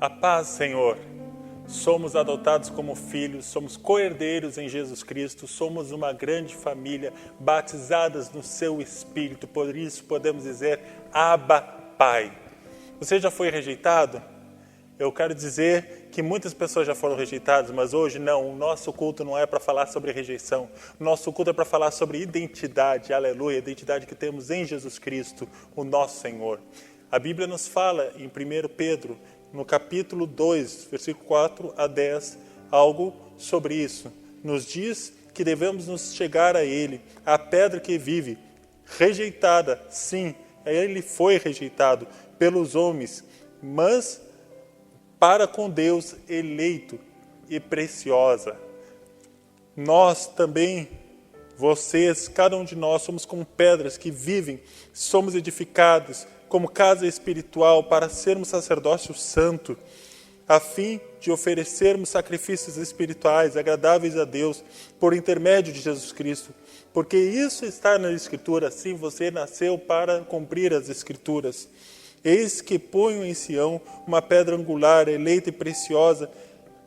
A paz, Senhor. Somos adotados como filhos, somos co-herdeiros em Jesus Cristo, somos uma grande família, batizadas no seu Espírito, por isso podemos dizer, Abba, Pai. Você já foi rejeitado? Eu quero dizer que muitas pessoas já foram rejeitadas, mas hoje não, o nosso culto não é para falar sobre rejeição, o nosso culto é para falar sobre identidade, aleluia, identidade que temos em Jesus Cristo, o nosso Senhor. A Bíblia nos fala em 1 Pedro, no capítulo 2, versículo 4 a 10, algo sobre isso. Nos diz que devemos nos chegar a Ele, a pedra que vive, rejeitada, sim, Ele foi rejeitado pelos homens, mas para com Deus eleito e preciosa. Nós também, vocês, cada um de nós, somos como pedras que vivem, somos edificados como casa espiritual para sermos sacerdócio santo, a fim de oferecermos sacrifícios espirituais agradáveis a Deus por intermédio de Jesus Cristo. Porque isso está na Escritura, sim, você nasceu para cumprir as Escrituras. Eis que ponho em Sião uma pedra angular, eleita e preciosa,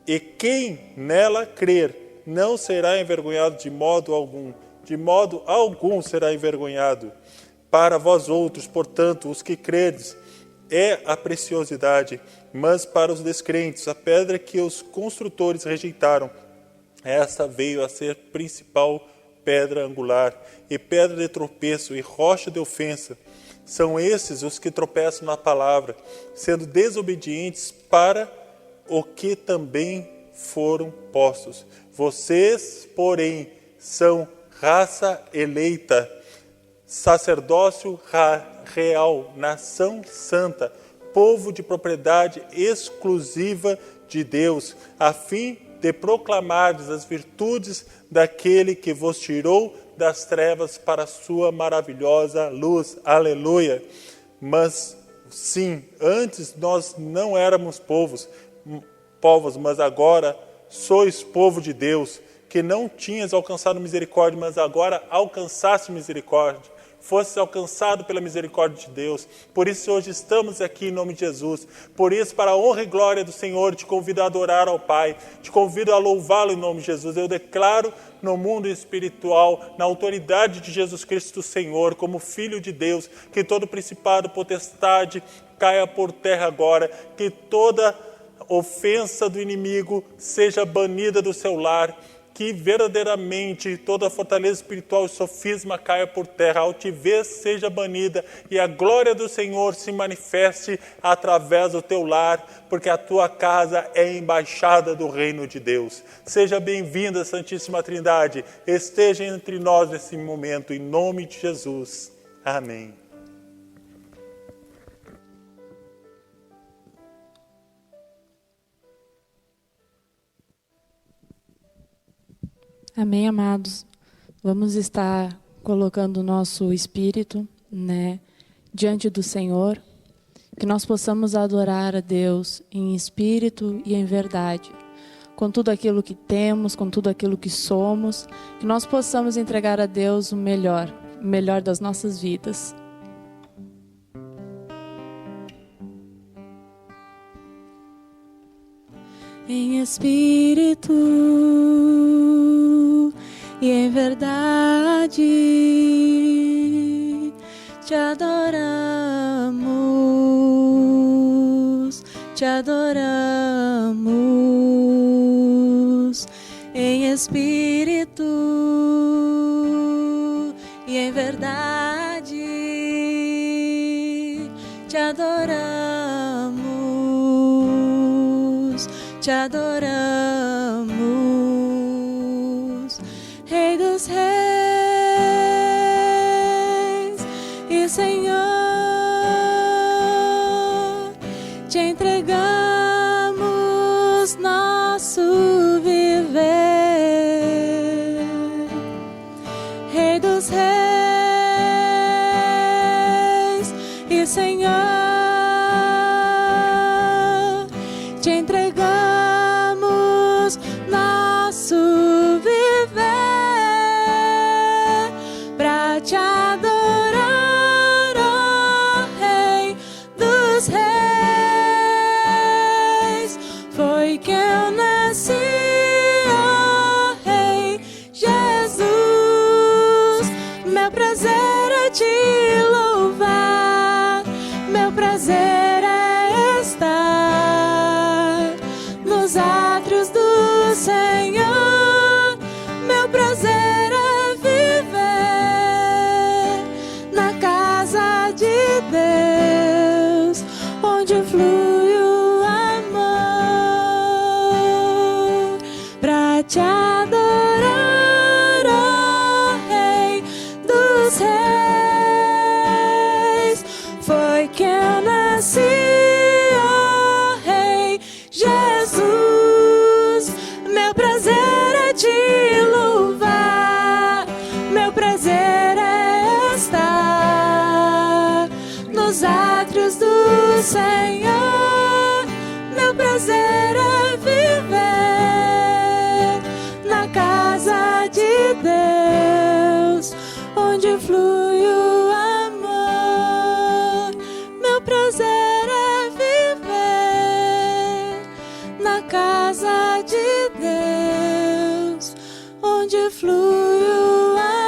e quem nela crer não será envergonhado de modo algum será envergonhado. Para vós outros, portanto, os que credes, é a preciosidade, mas para os descrentes, a pedra que os construtores rejeitaram, essa veio a ser principal pedra angular, e pedra de tropeço, e rocha de ofensa. São esses os que tropeçam na palavra, sendo desobedientes para o que também foram postos. Vocês, porém, são raça eleita, sacerdócio real, nação santa, povo de propriedade exclusiva de Deus, a fim de proclamardes as virtudes daquele que vos tirou das trevas para a sua maravilhosa luz. Aleluia! Mas, sim, antes nós não éramos povos, mas agora sois povo de Deus, que não tinhas alcançado misericórdia, mas agora alcançaste misericórdia. Fosses alcançado pela misericórdia de Deus. Por isso hoje estamos aqui em nome de Jesus. Por isso, para a honra e glória do Senhor, te convido a adorar ao Pai. Te convido a louvá-lo em nome de Jesus. Eu declaro no mundo espiritual, na autoridade de Jesus Cristo, Senhor, como Filho de Deus, que todo principado, potestade caia por terra agora, que toda ofensa do inimigo seja banida do seu lar, que verdadeiramente toda a fortaleza espiritual e sofisma caia por terra, a altivez seja banida e a glória do Senhor se manifeste através do teu lar, porque a tua casa é embaixada do reino de Deus. Seja bem-vinda, Santíssima Trindade, esteja entre nós nesse momento, em nome de Jesus. Amém. Amém, amados. Vamos estar colocando o nosso espírito, diante do Senhor, que nós possamos adorar a Deus em espírito e em verdade, com tudo aquilo que temos, com tudo aquilo que somos, que nós possamos entregar a Deus o melhor das nossas vidas. Em espírito e em verdade te adoramos, em espírito e em verdade te adoramos, Rei dos reis e Senhor, te entregamos nosso viver. Rei dos reis e Senhor, te entregamos nosso viver para te adorar, ó Rei dos reis onde flui o amor, pra te adorar, ó Rei dos Reis. Foi que eu nasci, ó Rei Jesus. Meu prazer é te louvar, meu prazer é estar nos átrios do Senhor. Meu prazer é viver na casa de Deus, onde flui o amor. Meu prazer é viver na casa de Deus, onde flui o amor.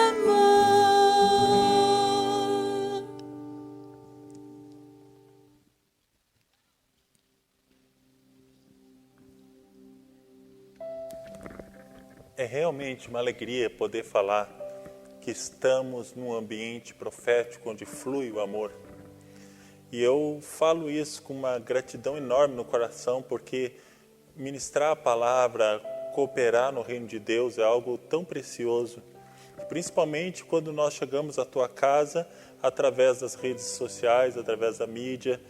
É realmente uma alegria poder falar que estamos num ambiente profético onde flui o amor. E eu falo isso com uma gratidão enorme no coração, porque ministrar a palavra, cooperar no reino de Deus é algo tão precioso. Principalmente quando nós chegamos à tua casa através das redes sociais, através da mídia,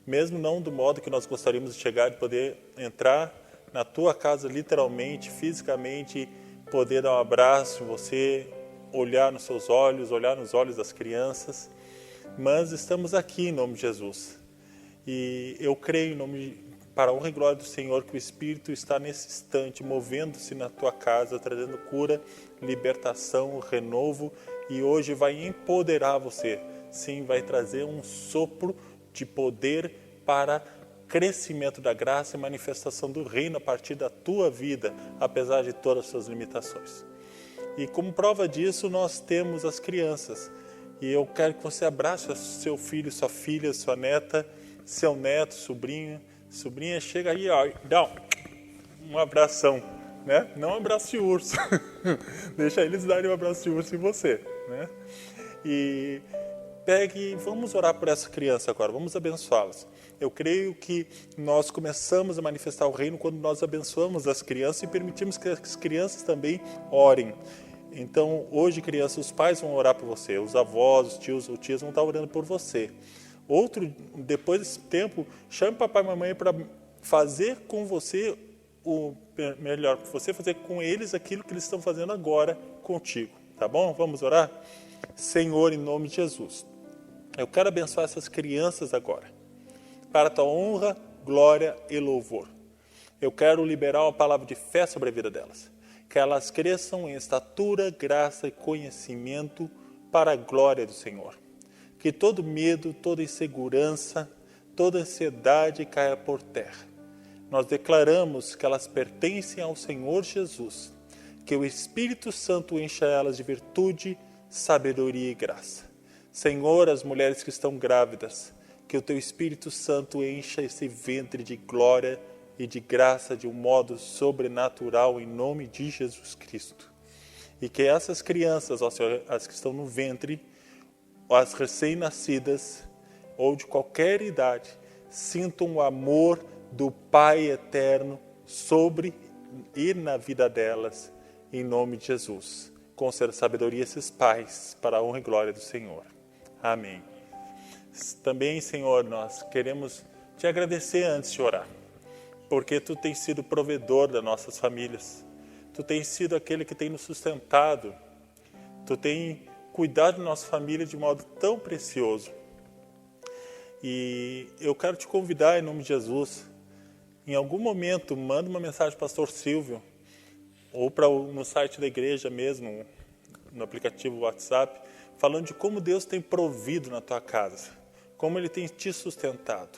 mesmo não do modo que nós gostaríamos de chegar, de poder entrar na tua casa literalmente, fisicamente, poder dar um abraço em você, olhar nos seus olhos, olhar nos olhos das crianças. Mas estamos aqui em nome de Jesus. E eu creio, para a honra e glória do Senhor, que o Espírito está nesse instante movendo-se na tua casa, trazendo cura, libertação, renovo, e hoje vai empoderar você. Sim, vai trazer um sopro de poder para crescimento da graça e manifestação do reino a partir da tua vida, apesar de todas as suas limitações. E como prova disso, nós temos as crianças. E eu quero que você abrace seu filho, sua filha, sua neta, seu neto, sobrinho. Sobrinha, chega aí, ó, dá um abração, né? Não um abraço de urso. Deixa eles darem um abraço de urso em você, né? E vamos orar por essa criança agora, vamos abençoá-las. Eu creio que nós começamos a manifestar o reino quando nós abençoamos as crianças e permitimos que as crianças também orem. Então, hoje, crianças, os pais vão orar por você, os avós, os tios ou tias vão estar orando por você. Depois desse tempo, chame papai e mamãe para fazer com você fazer com eles aquilo que eles estão fazendo agora contigo, tá bom? Vamos orar? Senhor, em nome de Jesus, eu quero abençoar essas crianças agora, para a tua honra, glória e louvor. Eu quero liberar uma palavra de fé sobre a vida delas, que elas cresçam em estatura, graça e conhecimento para a glória do Senhor. Que todo medo, toda insegurança, toda ansiedade caia por terra. Nós declaramos que elas pertencem ao Senhor Jesus, que o Espírito Santo encha elas de virtude, sabedoria e graça. Senhor, as mulheres que estão grávidas, que o teu Espírito Santo encha esse ventre de glória e de graça de um modo sobrenatural em nome de Jesus Cristo. E que essas crianças, ó Senhor, as que estão no ventre, as recém-nascidas ou de qualquer idade, sintam o amor do Pai eterno sobre e na vida delas, em nome de Jesus. Conceda sabedoria a esses pais, para a honra e glória do Senhor. Amém. Também, Senhor, nós queremos te agradecer antes de orar, porque Tu tens sido provedor das nossas famílias, Tu tens sido aquele que tem nos sustentado, Tu tens cuidado da nossa família de modo tão precioso. E eu quero te convidar, em nome de Jesus, em algum momento, manda uma mensagem para o pastor Silvio, ou no site da igreja mesmo, no aplicativo WhatsApp, falando de como Deus tem provido na tua casa, como Ele tem te sustentado,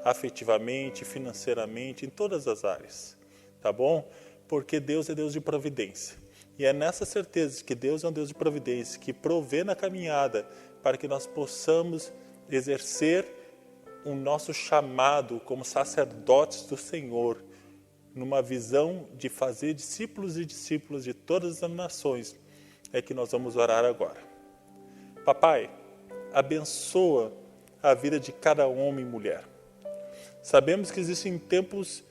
afetivamente, financeiramente, em todas as áreas, tá bom? Porque Deus é Deus de providência. E é nessa certeza de que Deus é um Deus de providência, que provê na caminhada para que nós possamos exercer o nosso chamado como sacerdotes do Senhor, numa visão de fazer discípulos e discípulas de todas as nações, é que nós vamos orar agora. Papai, abençoa a vida de cada homem e mulher. Sabemos que existem tempos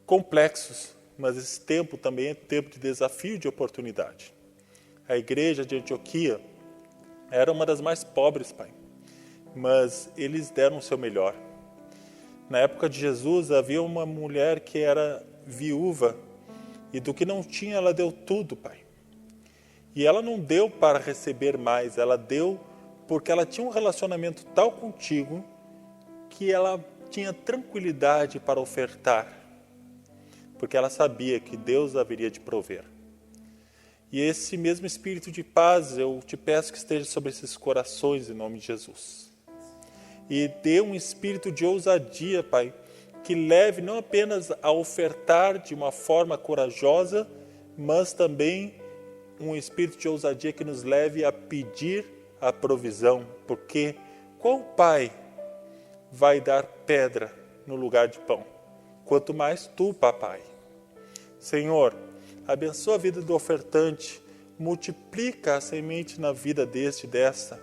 complexos, mas esse tempo também é tempo de desafio e de oportunidade. A igreja de Antioquia era uma das mais pobres, Pai, mas eles deram o seu melhor. Na época de Jesus, havia uma mulher que era viúva e do que não tinha, ela deu tudo, Pai. E ela não deu para receber mais, ela deu porque ela tinha um relacionamento tal contigo que ela tinha tranquilidade para ofertar, porque ela sabia que Deus haveria de prover. E esse mesmo espírito de paz, eu te peço que esteja sobre esses corações, em nome de Jesus. E dê um espírito de ousadia, Pai, que leve não apenas a ofertar de uma forma corajosa, mas também um espírito de ousadia que nos leve a pedir a provisão, porque qual pai vai dar pedra no lugar de pão? Quanto mais tu, papai. Senhor, abençoa a vida do ofertante, multiplica a semente na vida deste e desta,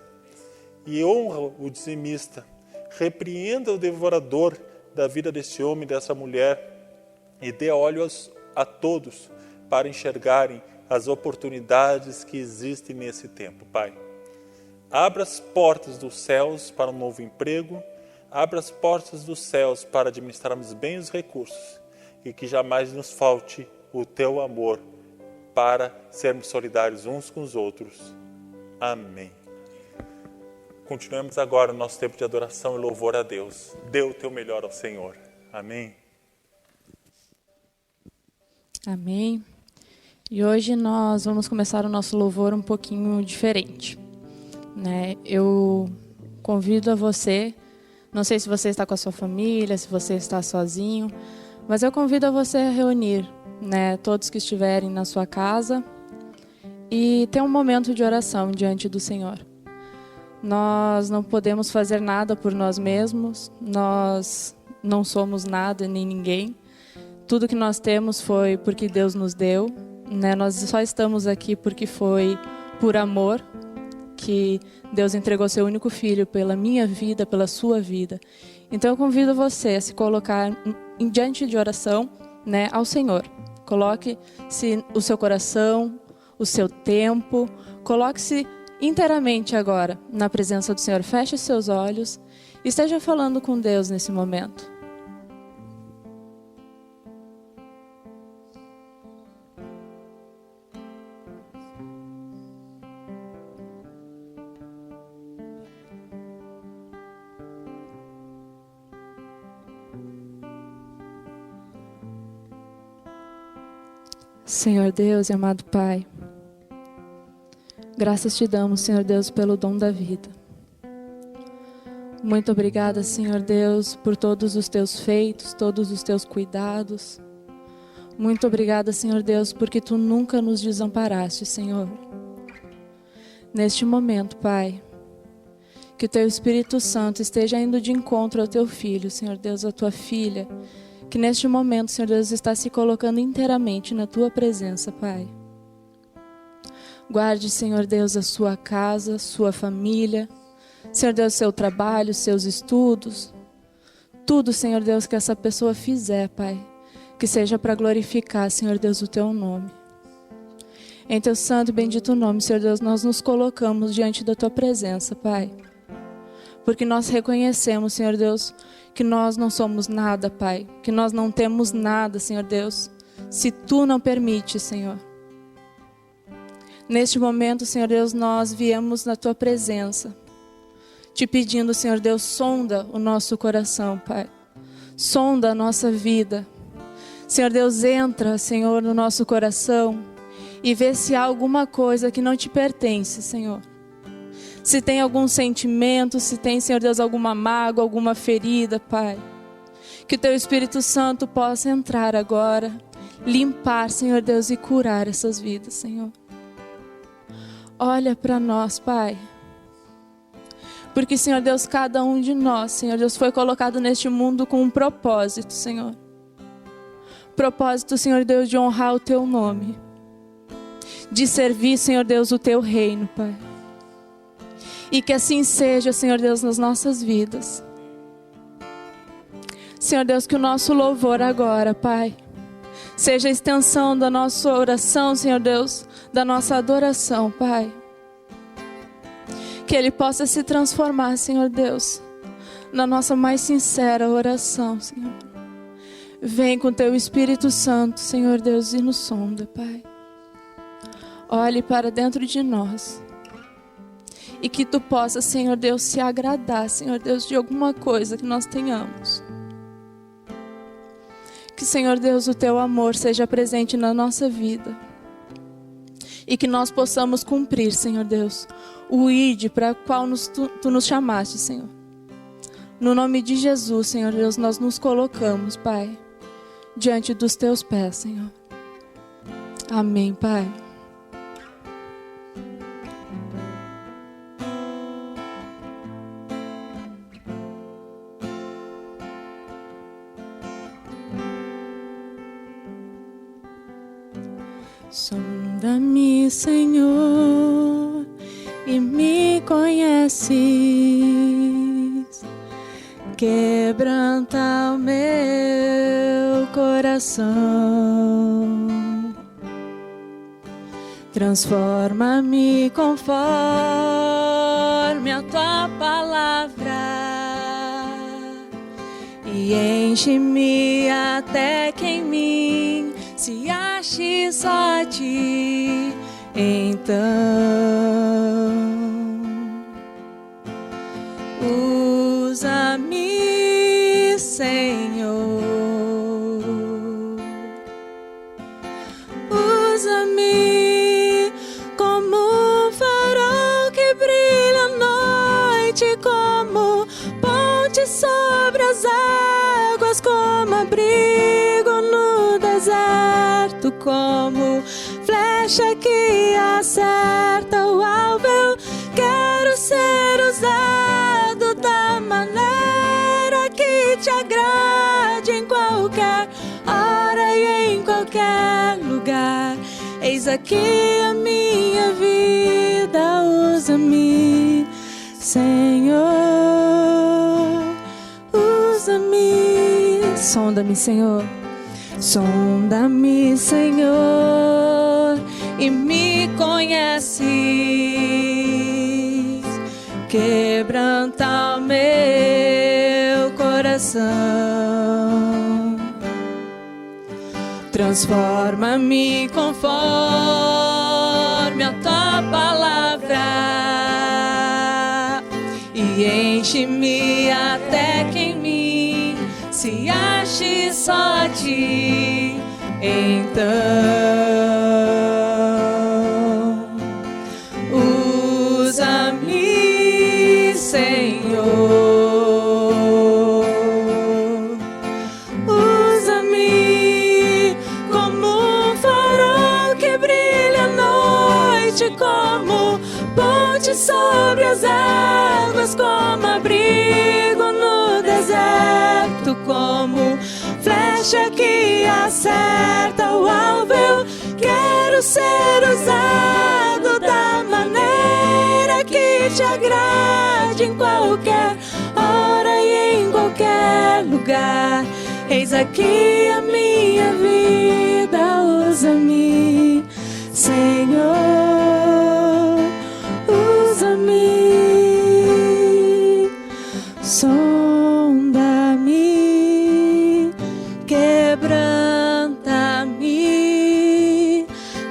e honra o dizimista, repreenda o devorador da vida desse homem e dessa mulher, e dê olhos a todos para enxergarem as oportunidades que existem nesse tempo, Pai. Abra as portas dos céus para um novo emprego, abra as portas dos céus para administrarmos bem os recursos e que jamais nos falte o Teu amor para sermos solidários uns com os outros. Amém. Continuemos agora o nosso tempo de adoração e louvor a Deus. Dê o Teu melhor ao Senhor. Amém. Amém. E hoje nós vamos começar o nosso louvor um pouquinho diferente, né? Eu convido a você, não sei se você está com a sua família, se você está sozinho, mas eu convido a você a reunir, né, todos que estiverem na sua casa e ter um momento de oração diante do Senhor. Nós não podemos fazer nada por nós mesmos, nós não somos nada nem ninguém. Tudo que nós temos foi porque Deus nos deu, né? Nós só estamos aqui porque foi por amor que Deus entregou seu único filho pela minha vida, pela sua vida. Então eu convido você a se colocar diante de oração, né, ao Senhor. Coloque-se o seu coração, o seu tempo, coloque-se inteiramente agora na presença do Senhor. Feche seus olhos e esteja falando com Deus nesse momento. Senhor Deus e amado Pai, graças te damos, Senhor Deus, pelo dom da vida. Muito obrigada, Senhor Deus, por todos os teus feitos, todos os teus cuidados. Muito obrigada, Senhor Deus, porque tu nunca nos desamparaste, Senhor. Neste momento, Pai, que o teu Espírito Santo esteja indo de encontro ao teu filho, Senhor Deus, à tua filha, que neste momento, Senhor Deus, está se colocando inteiramente na tua presença, Pai. Guarde, Senhor Deus, a sua casa, sua família, Senhor Deus, seu trabalho, seus estudos, tudo, Senhor Deus, que essa pessoa fizer, Pai, que seja para glorificar, Senhor Deus, o teu nome. Em teu santo e bendito nome, Senhor Deus, nós nos colocamos diante da tua presença, Pai, porque nós reconhecemos, Senhor Deus, que nós não somos nada, Pai, que nós não temos nada, Senhor Deus, se tu não permites, Senhor. Neste momento, Senhor Deus, nós viemos na tua presença, te pedindo, Senhor Deus, sonda o nosso coração, Pai, sonda a nossa vida. Senhor Deus, entra, Senhor, no nosso coração e vê se há alguma coisa que não te pertence, Senhor. Se tem algum sentimento, se tem, Senhor Deus, alguma mágoa, alguma ferida, Pai. Que o teu Espírito Santo possa entrar agora, limpar, Senhor Deus, e curar essas vidas, Senhor. Olha para nós, Pai. Porque, Senhor Deus, cada um de nós, Senhor Deus, foi colocado neste mundo com um propósito, Senhor. Propósito, Senhor Deus, de honrar o teu nome. De servir, Senhor Deus, o teu reino, Pai. E que assim seja, Senhor Deus, nas nossas vidas. Senhor Deus, que o nosso louvor agora, Pai, seja a extensão da nossa oração, Senhor Deus, da nossa adoração, Pai. Que ele possa se transformar, Senhor Deus, na nossa mais sincera oração, Senhor. Vem com teu Espírito Santo, Senhor Deus, e nos sonda, Pai. Olhe para dentro de nós. E que tu possa, Senhor Deus, se agradar, Senhor Deus, de alguma coisa que nós tenhamos. Que, Senhor Deus, o teu amor seja presente na nossa vida. E que nós possamos cumprir, Senhor Deus, o ID para o qual tu nos chamaste, Senhor. No nome de Jesus, Senhor Deus, nós nos colocamos, Pai, diante dos teus pés, Senhor. Amém, Pai. Sonda-me, Senhor, e me conheces. Quebranta o meu coração. Transforma-me conforme a tua palavra. E enche-me até que em mim se ache só a ti. Então usa-me, Senhor, usa-me como um farol que brilha à noite, como ponte sobre as águas, como abrigo no deserto, como flecha que acerta o alvo. Eu quero ser usado da maneira que te agrade, em qualquer hora e em qualquer lugar. Eis aqui a minha vida, usa-me, Senhor, usa-me. Sonda-me, Senhor, sonda-me, Senhor, e me conheces. Quebranta o meu coração. Transforma-me conforme a tua palavra. E enche-me até que em mim se ache só a ti. Então usa-me, Senhor, usa-me como um farol que brilha à noite, como ponte sobre as águas, como abrigo no deserto, como flecha que acerta o alvo. Eu quero ser usado da maneira que te agrade, em qualquer hora e em qualquer lugar. Eis aqui a minha vida, usa-me, Senhor, usa-me. Sonda-me, quebranta-me,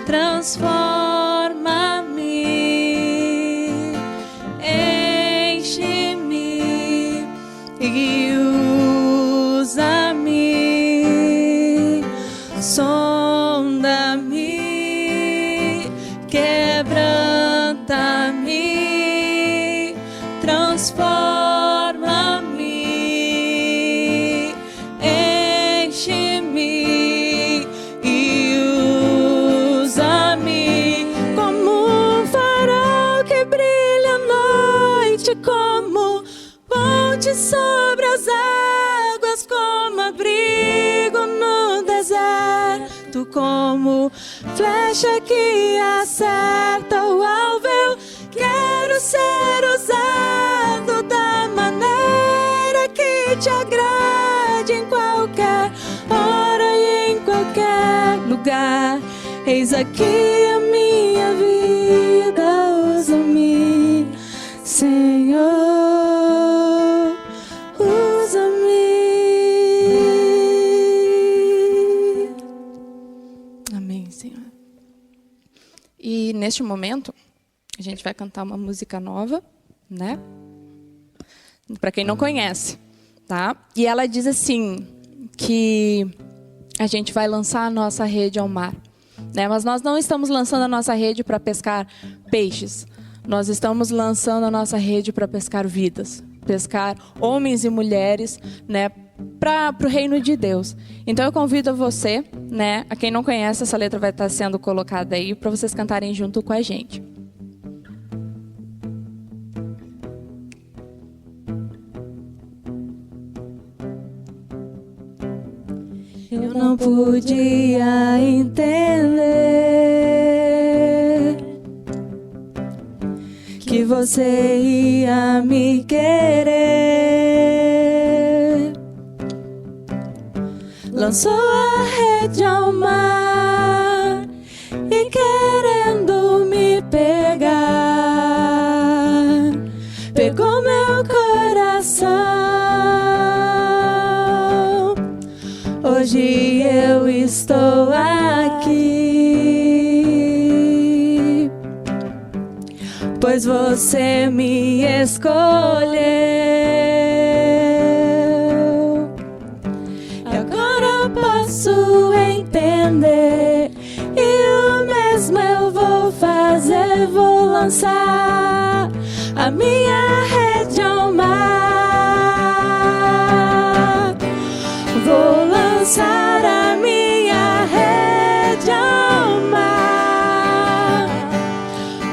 transforma-me, enche-me e usa-me. Sonda-me, quebranta-me, transforma-me, enche-me e usa-me como um farol que brilha à noite, como ponte sobre as águas, como abrigo no deserto, como flecha que acerta o alvo. Eu quero ser usado da maneira que te agrade, pode em qualquer hora e em qualquer lugar. Eis aqui a minha vida, usa-me, Senhor, usa-me. Amém, Senhor. E neste momento, a gente vai cantar uma música nova, né? Para quem não conhece, tá? E ela diz assim, que a gente vai lançar a nossa rede ao mar, né? Mas nós não estamos lançando a nossa rede para pescar peixes. Nós estamos lançando a nossa rede para pescar vidas, pescar homens e mulheres, né? Para o reino de Deus. Então eu convido você, né? A quem não conhece, essa letra vai estar sendo colocada aí para vocês cantarem junto com a gente. Eu não podia entender que você ia me querer. Lançou a rede ao mar e querendo me pegar, pegou meu coração. Hoje eu estou aqui, pois você me escolheu. E agora posso entender, e o mesmo eu vou fazer. Vou lançar a minha rede ao mar. Vou lançar a minha rede ao mar.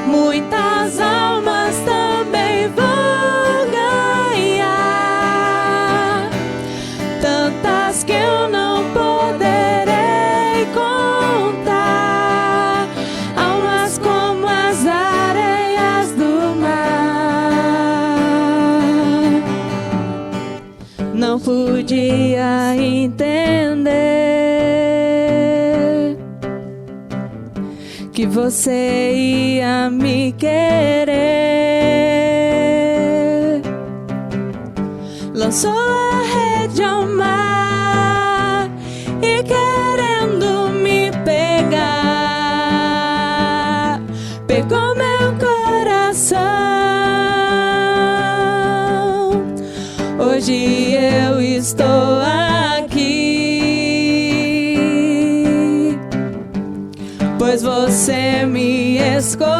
Muitas almas também vou ganhar, tantas que eu não poderei contar, almas como as areias do mar. Não podia entender que você ia me querer. Lançou a rede ao mar e querendo me pegar, pegou meu coração. Hoje eu estou aqui, pois você me escolheu.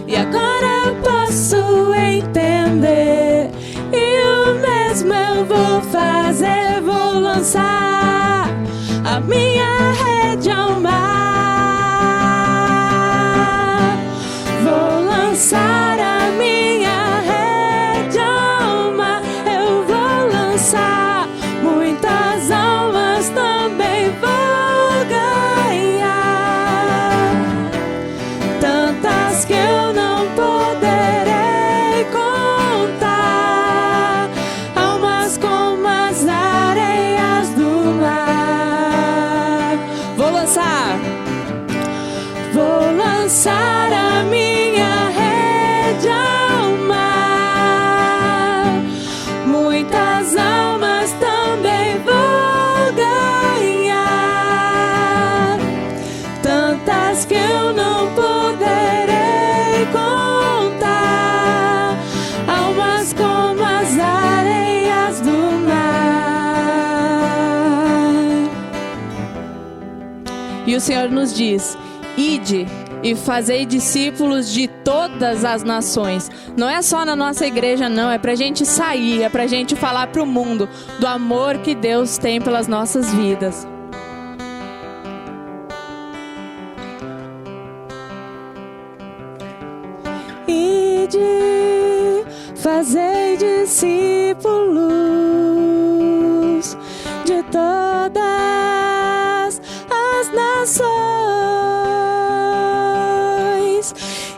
E agora eu posso entender, e o mesmo eu vou fazer. Vou lançar a minha rede ao mar. Vou lançar a minha rede ao mar. Eu vou lançar, muitas almas também vou ganhar, tantas que eu não poderei contar, almas como as areias do mar. Vou lançar a minha rede ao mar. Muitas almas também vou ganhar, tantas que eu não poderei contar, almas como as areias do mar. E o Senhor nos diz: ide e fazei discípulos de todas as nações. Não é só na nossa igreja, não. É pra gente sair, é pra gente falar pro mundo do amor que Deus tem pelas nossas vidas. Ide, fazei discípulos de todas as nações.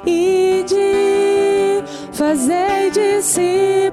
Ide, fazei discípulos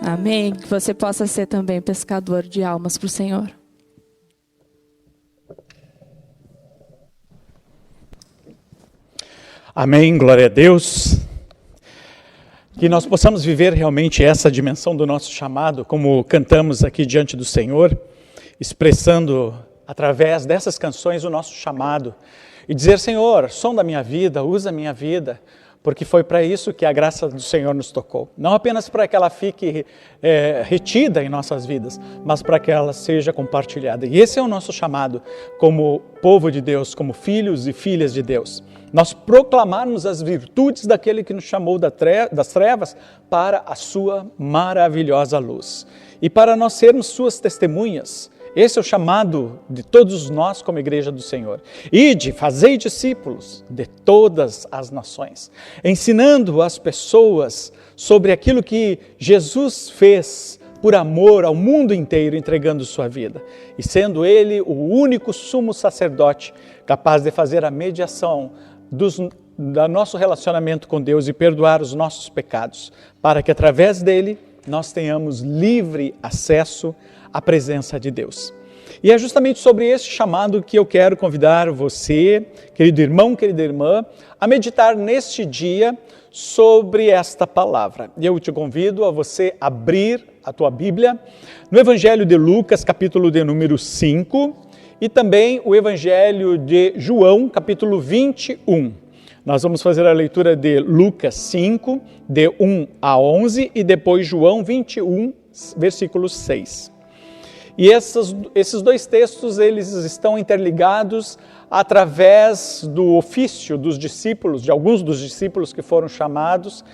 Amém. Que você possa ser também pescador de almas para o Senhor. Amém, glória a Deus. Que nós possamos viver realmente essa dimensão do nosso chamado, como cantamos aqui diante do Senhor, expressando através dessas canções o nosso chamado. E dizer, Senhor, som da minha vida, usa a minha vida, porque foi para isso que a graça do Senhor nos tocou. Não apenas para que ela fique retida em nossas vidas, mas para que ela seja compartilhada. E esse é o nosso chamado como povo de Deus, como filhos e filhas de Deus. Nós proclamarmos as virtudes daquele que nos chamou das trevas para a sua maravilhosa luz. E para nós sermos suas testemunhas. Esse é o chamado de todos nós como igreja do Senhor. Ide, fazei discípulos de todas as nações, ensinando as pessoas sobre aquilo que Jesus fez por amor ao mundo inteiro, entregando sua vida. E sendo Ele o único sumo sacerdote capaz de fazer a mediação do nosso relacionamento com Deus e perdoar os nossos pecados, para que através dele nós tenhamos livre acesso à presença de Deus. E é justamente sobre esse chamado que eu quero convidar você, querido irmão, querida irmã, a meditar neste dia sobre esta palavra. E eu te convido a você abrir a tua Bíblia no Evangelho de Lucas, capítulo de número 5, e também o Evangelho de João, capítulo 21. Nós vamos fazer a leitura de Lucas 5, de 1 a 11, e depois João 21, versículo 6. E esses dois textos, eles estão interligados através do ofício dos discípulos, de alguns dos discípulos que foram chamados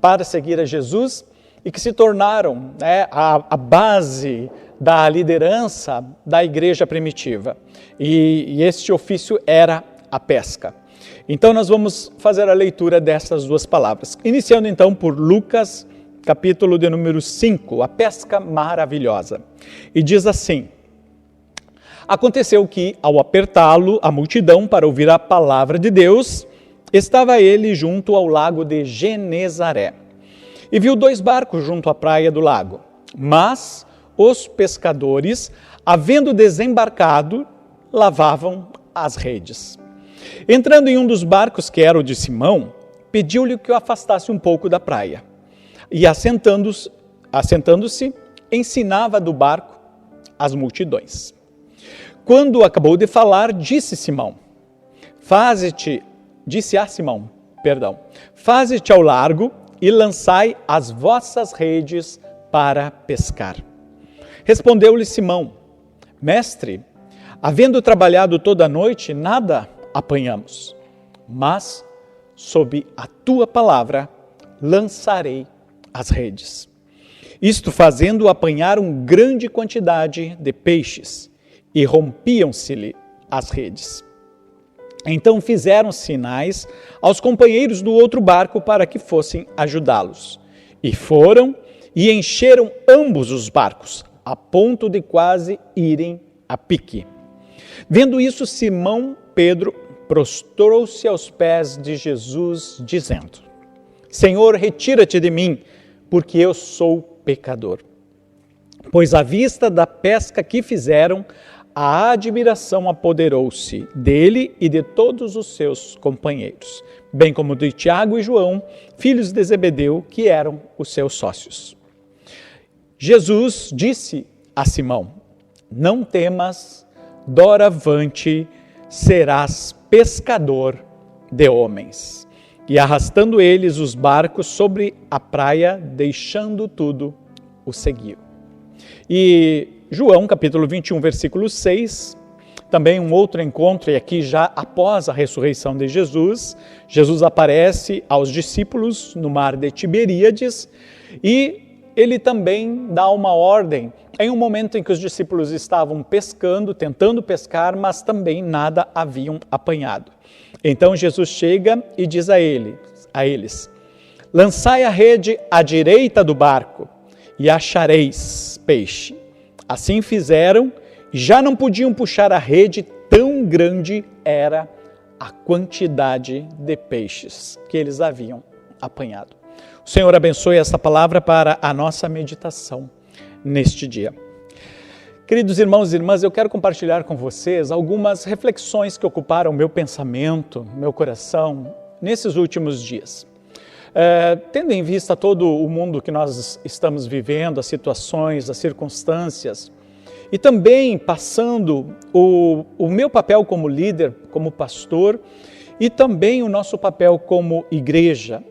para seguir a Jesus e que se tornaram a base da liderança da igreja primitiva. E este ofício era a pesca. Então nós vamos fazer a leitura dessas duas palavras. Iniciando então por Lucas, capítulo de número 5, a pesca maravilhosa. E diz assim: aconteceu que, ao apertá-lo a multidão para ouvir a palavra de Deus, estava ele junto ao lago de Genezaré. E viu 2 barcos junto à praia do lago. Mas os pescadores, havendo desembarcado, lavavam as redes. Entrando em um dos barcos, que era o de Simão, pediu-lhe que o afastasse um pouco da praia. E assentando-se, ensinava do barco as multidões. Quando acabou de falar, disse a Simão, faze-te ao largo e lançai as vossas redes para pescar. Respondeu-lhe Simão, mestre, havendo trabalhado toda a noite, nada apanhamos, mas sob a tua palavra lançarei as redes. Isto fazendo, apanharam grande quantidade de peixes e rompiam-se-lhe as redes. Então fizeram sinais aos companheiros do outro barco para que fossem ajudá-los. E foram e encheram ambos os barcos, a ponto de quase irem a pique. Vendo isso, Simão Pedro prostrou-se aos pés de Jesus, dizendo, Senhor, retira-te de mim, porque eu sou pecador. Pois à vista da pesca que fizeram, a admiração apoderou-se dele e de todos os seus companheiros, bem como de Tiago e João, filhos de Zebedeu, que eram os seus sócios. Jesus disse a Simão, não temas, doravante serás pescador de homens. E arrastando eles os barcos sobre a praia, deixando tudo, o seguiu. E João, capítulo 21, versículo 6, também um outro encontro, e aqui já após a ressurreição de Jesus, Jesus aparece aos discípulos no mar de Tiberíades e ele também dá uma ordem em um momento em que os discípulos estavam pescando, tentando pescar, mas também nada haviam apanhado. Então Jesus chega e diz a eles, lançai a rede à direita do barco e achareis peixe. Assim fizeram e já não podiam puxar a rede, tão grande era a quantidade de peixes que eles haviam apanhado. O Senhor abençoe esta palavra para a nossa meditação neste dia. Queridos irmãos e irmãs, eu quero compartilhar com vocês algumas reflexões que ocuparam meu pensamento, meu coração, nesses últimos dias. Tendo em vista todo o mundo que nós estamos vivendo, as situações, as circunstâncias, e também passando o meu papel como líder, como pastor, e também o nosso papel como igreja,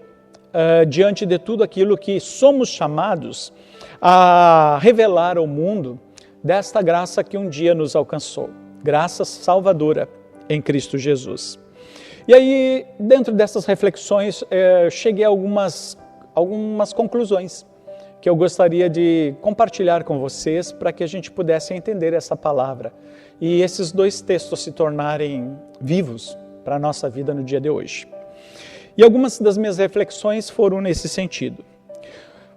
diante de tudo aquilo que somos chamados a revelar ao mundo desta graça que um dia nos alcançou, graça salvadora em Cristo Jesus. E aí, dentro dessas reflexões, cheguei a algumas conclusões que eu gostaria de compartilhar com vocês para que a gente pudesse entender essa palavra e esses dois textos se tornarem vivos para a nossa vida no dia de hoje. E algumas das minhas reflexões foram nesse sentido.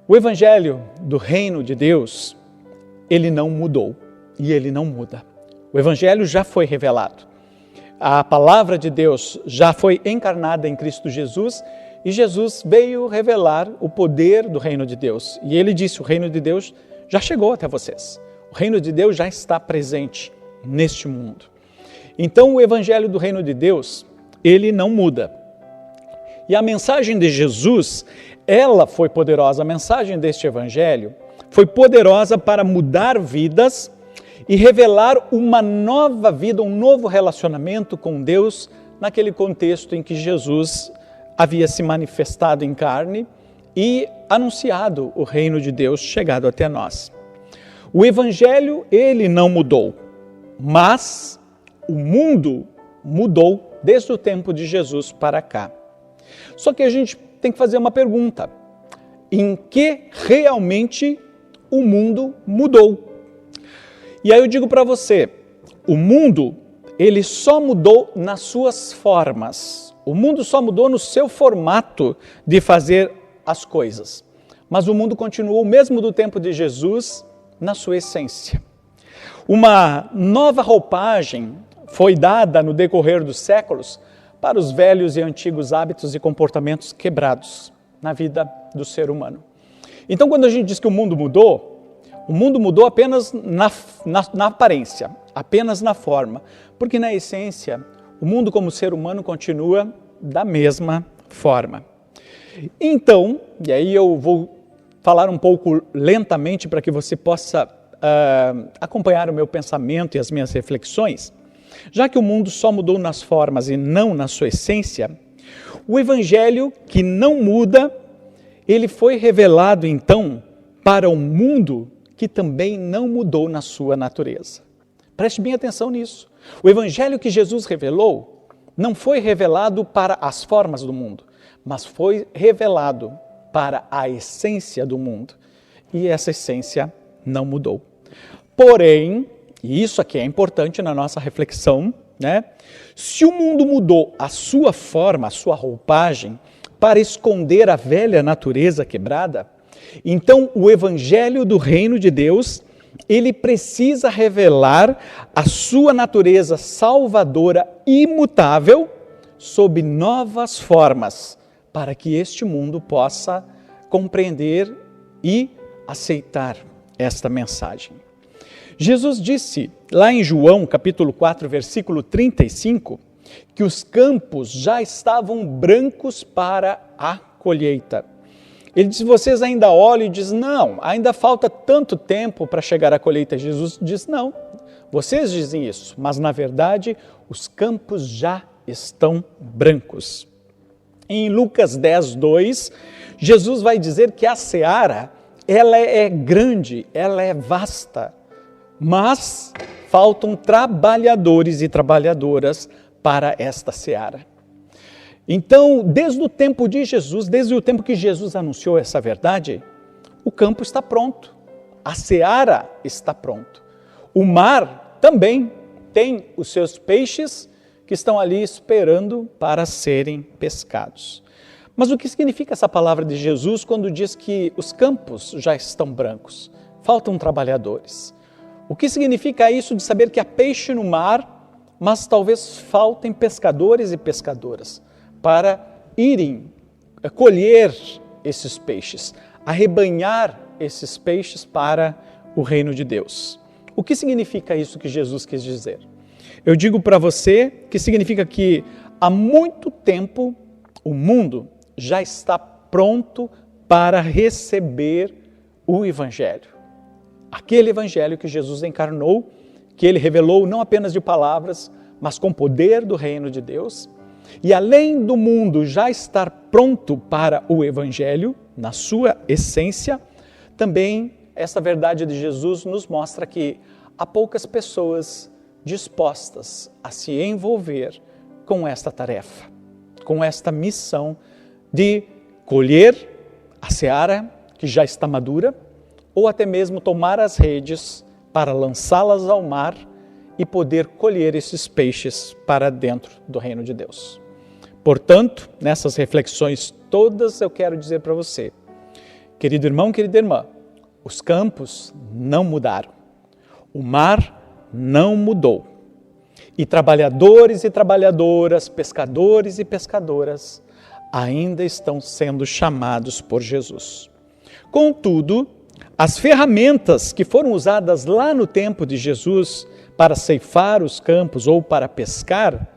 O Evangelho do Reino de Deus, ele não mudou e ele não muda. O Evangelho já foi revelado. A palavra de Deus já foi encarnada em Cristo Jesus e Jesus veio revelar o poder do Reino de Deus. E ele disse, o Reino de Deus já chegou até vocês. O Reino de Deus já está presente neste mundo. Então o Evangelho do Reino de Deus, ele não muda. E a mensagem de Jesus, ela foi poderosa. A mensagem deste Evangelho foi poderosa para mudar vidas e revelar uma nova vida, um novo relacionamento com Deus naquele contexto em que Jesus havia se manifestado em carne e anunciado o reino de Deus chegado até nós. O Evangelho, ele não mudou, mas o mundo mudou desde o tempo de Jesus para cá. Só que a gente tem que fazer uma pergunta: em que realmente o mundo mudou? E aí eu digo para você, o mundo, ele só mudou nas suas formas. O mundo só mudou no seu formato de fazer as coisas. Mas o mundo continuou, mesmo do tempo de Jesus, na sua essência. Uma nova roupagem foi dada no decorrer dos séculos para os velhos e antigos hábitos e comportamentos quebrados na vida do ser humano. Então, quando a gente diz que o mundo mudou apenas na aparência, apenas na forma, porque na essência, o mundo como ser humano continua da mesma forma. Então, e aí eu vou falar um pouco lentamente para que você possa acompanhar o meu pensamento e as minhas reflexões. Já que o mundo só mudou nas formas e não na sua essência, o Evangelho que não muda, ele foi revelado então para um mundo que também não mudou na sua natureza. Preste bem atenção nisso. O Evangelho que Jesus revelou não foi revelado para as formas do mundo, mas foi revelado para a essência do mundo. E essa essência não mudou. Porém, e isso aqui é importante na nossa reflexão, né? Se o mundo mudou a sua forma, a sua roupagem, para esconder a velha natureza quebrada, então o Evangelho do Reino de Deus, ele precisa revelar a sua natureza salvadora imutável sob novas formas, para que este mundo possa compreender e aceitar esta mensagem. Jesus disse lá em João, capítulo 4, versículo 35, que os campos já estavam brancos para a colheita. Ele diz, vocês ainda olham e dizem, não, ainda falta tanto tempo para chegar à colheita. Jesus diz, não, vocês dizem isso, mas na verdade os campos já estão brancos. Em Lucas 10, 2, Jesus vai dizer que a seara, ela é grande, ela é vasta, mas faltam trabalhadores e trabalhadoras para esta seara. Então, desde o tempo de Jesus, desde o tempo que Jesus anunciou essa verdade, o campo está pronto, a seara está pronto. O mar também tem os seus peixes que estão ali esperando para serem pescados. Mas o que significa essa palavra de Jesus quando diz que os campos já estão brancos? Faltam trabalhadores. O que significa isso de saber que há peixe no mar, mas talvez faltem pescadores e pescadoras para irem colher esses peixes, arrebanhar esses peixes para o reino de Deus. O que significa isso que Jesus quis dizer? Eu digo para você que significa que há muito tempo o mundo já está pronto para receber o Evangelho. Aquele Evangelho que Jesus encarnou, que Ele revelou não apenas de palavras, mas com poder do reino de Deus. E além do mundo já estar pronto para o Evangelho, na sua essência, também essa verdade de Jesus nos mostra que há poucas pessoas dispostas a se envolver com esta tarefa, com esta missão de colher a seara que já está madura, ou até mesmo tomar as redes para lançá-las ao mar e poder colher esses peixes para dentro do reino de Deus. Portanto, nessas reflexões todas eu quero dizer para você, querido irmão, querida irmã, os campos não mudaram, o mar não mudou, e trabalhadores e trabalhadoras, pescadores e pescadoras ainda estão sendo chamados por Jesus. Contudo, as ferramentas que foram usadas lá no tempo de Jesus para ceifar os campos ou para pescar,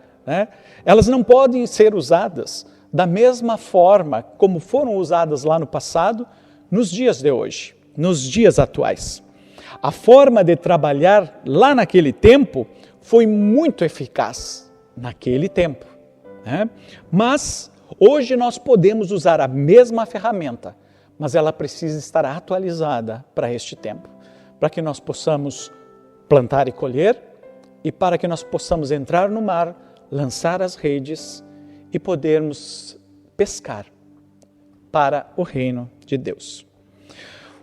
elas não podem ser usadas da mesma forma como foram usadas lá no passado, nos dias de hoje, nos dias atuais. A forma de trabalhar lá naquele tempo foi muito eficaz naquele tempo, mas hoje nós podemos usar a mesma ferramenta, mas ela precisa estar atualizada para este tempo, para que nós possamos plantar e colher e para que nós possamos entrar no mar, lançar as redes e podermos pescar para o reino de Deus.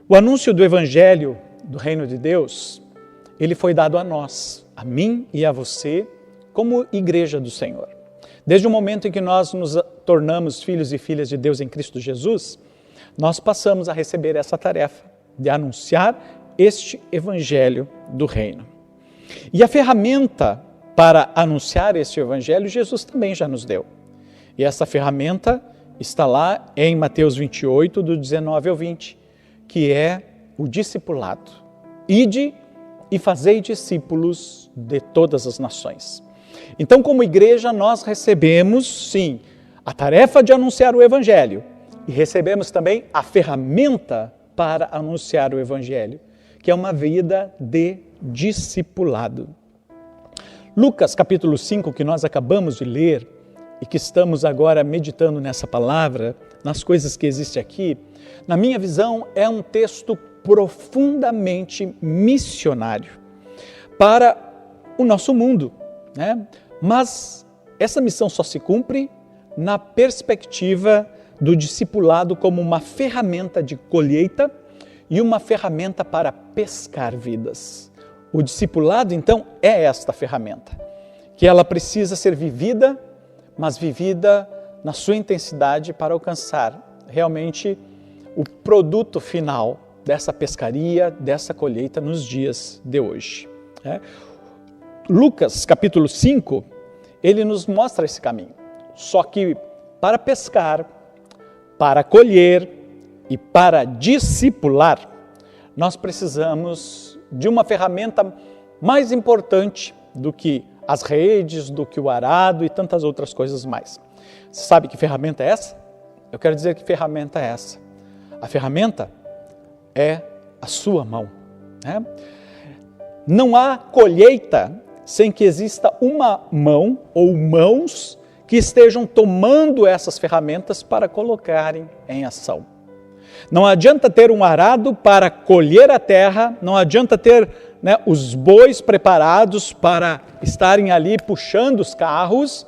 O anúncio do Evangelho do reino de Deus, ele foi dado a nós, a mim e a você, como igreja do Senhor. Desde o momento em que nós nos tornamos filhos e filhas de Deus em Cristo Jesus, nós passamos a receber essa tarefa de anunciar este Evangelho do reino. E a ferramenta para anunciar este Evangelho, Jesus também já nos deu. E essa ferramenta está lá em Mateus 28, do 19 ao 20, que é o discipulado. Ide e fazei discípulos de todas as nações. Então, como igreja, nós recebemos, sim, a tarefa de anunciar o Evangelho e recebemos também a ferramenta para anunciar o Evangelho, que é uma vida de discipulado. Lucas capítulo 5, que nós acabamos de ler e que estamos agora meditando nessa palavra, nas coisas que existem aqui, na minha visão é um texto profundamente missionário para o nosso mundo, Mas essa missão só se cumpre na perspectiva do discipulado como uma ferramenta de colheita e uma ferramenta para pescar vidas. O discipulado, então, é esta ferramenta, que ela precisa ser vivida, mas vivida na sua intensidade para alcançar realmente o produto final dessa pescaria, dessa colheita nos dias de hoje. Lucas, capítulo 5, ele nos mostra esse caminho. Só que para pescar, para colher e para discipular, nós precisamos de uma ferramenta mais importante do que as redes, do que o arado e tantas outras coisas mais. Você sabe que ferramenta é essa? Eu quero dizer que ferramenta é essa. A ferramenta é a sua mão. Não há colheita sem que exista uma mão ou mãos que estejam tomando essas ferramentas para colocarem em ação. Não adianta ter um arado para colher a terra, não adianta ter os bois preparados para estarem ali puxando os carros,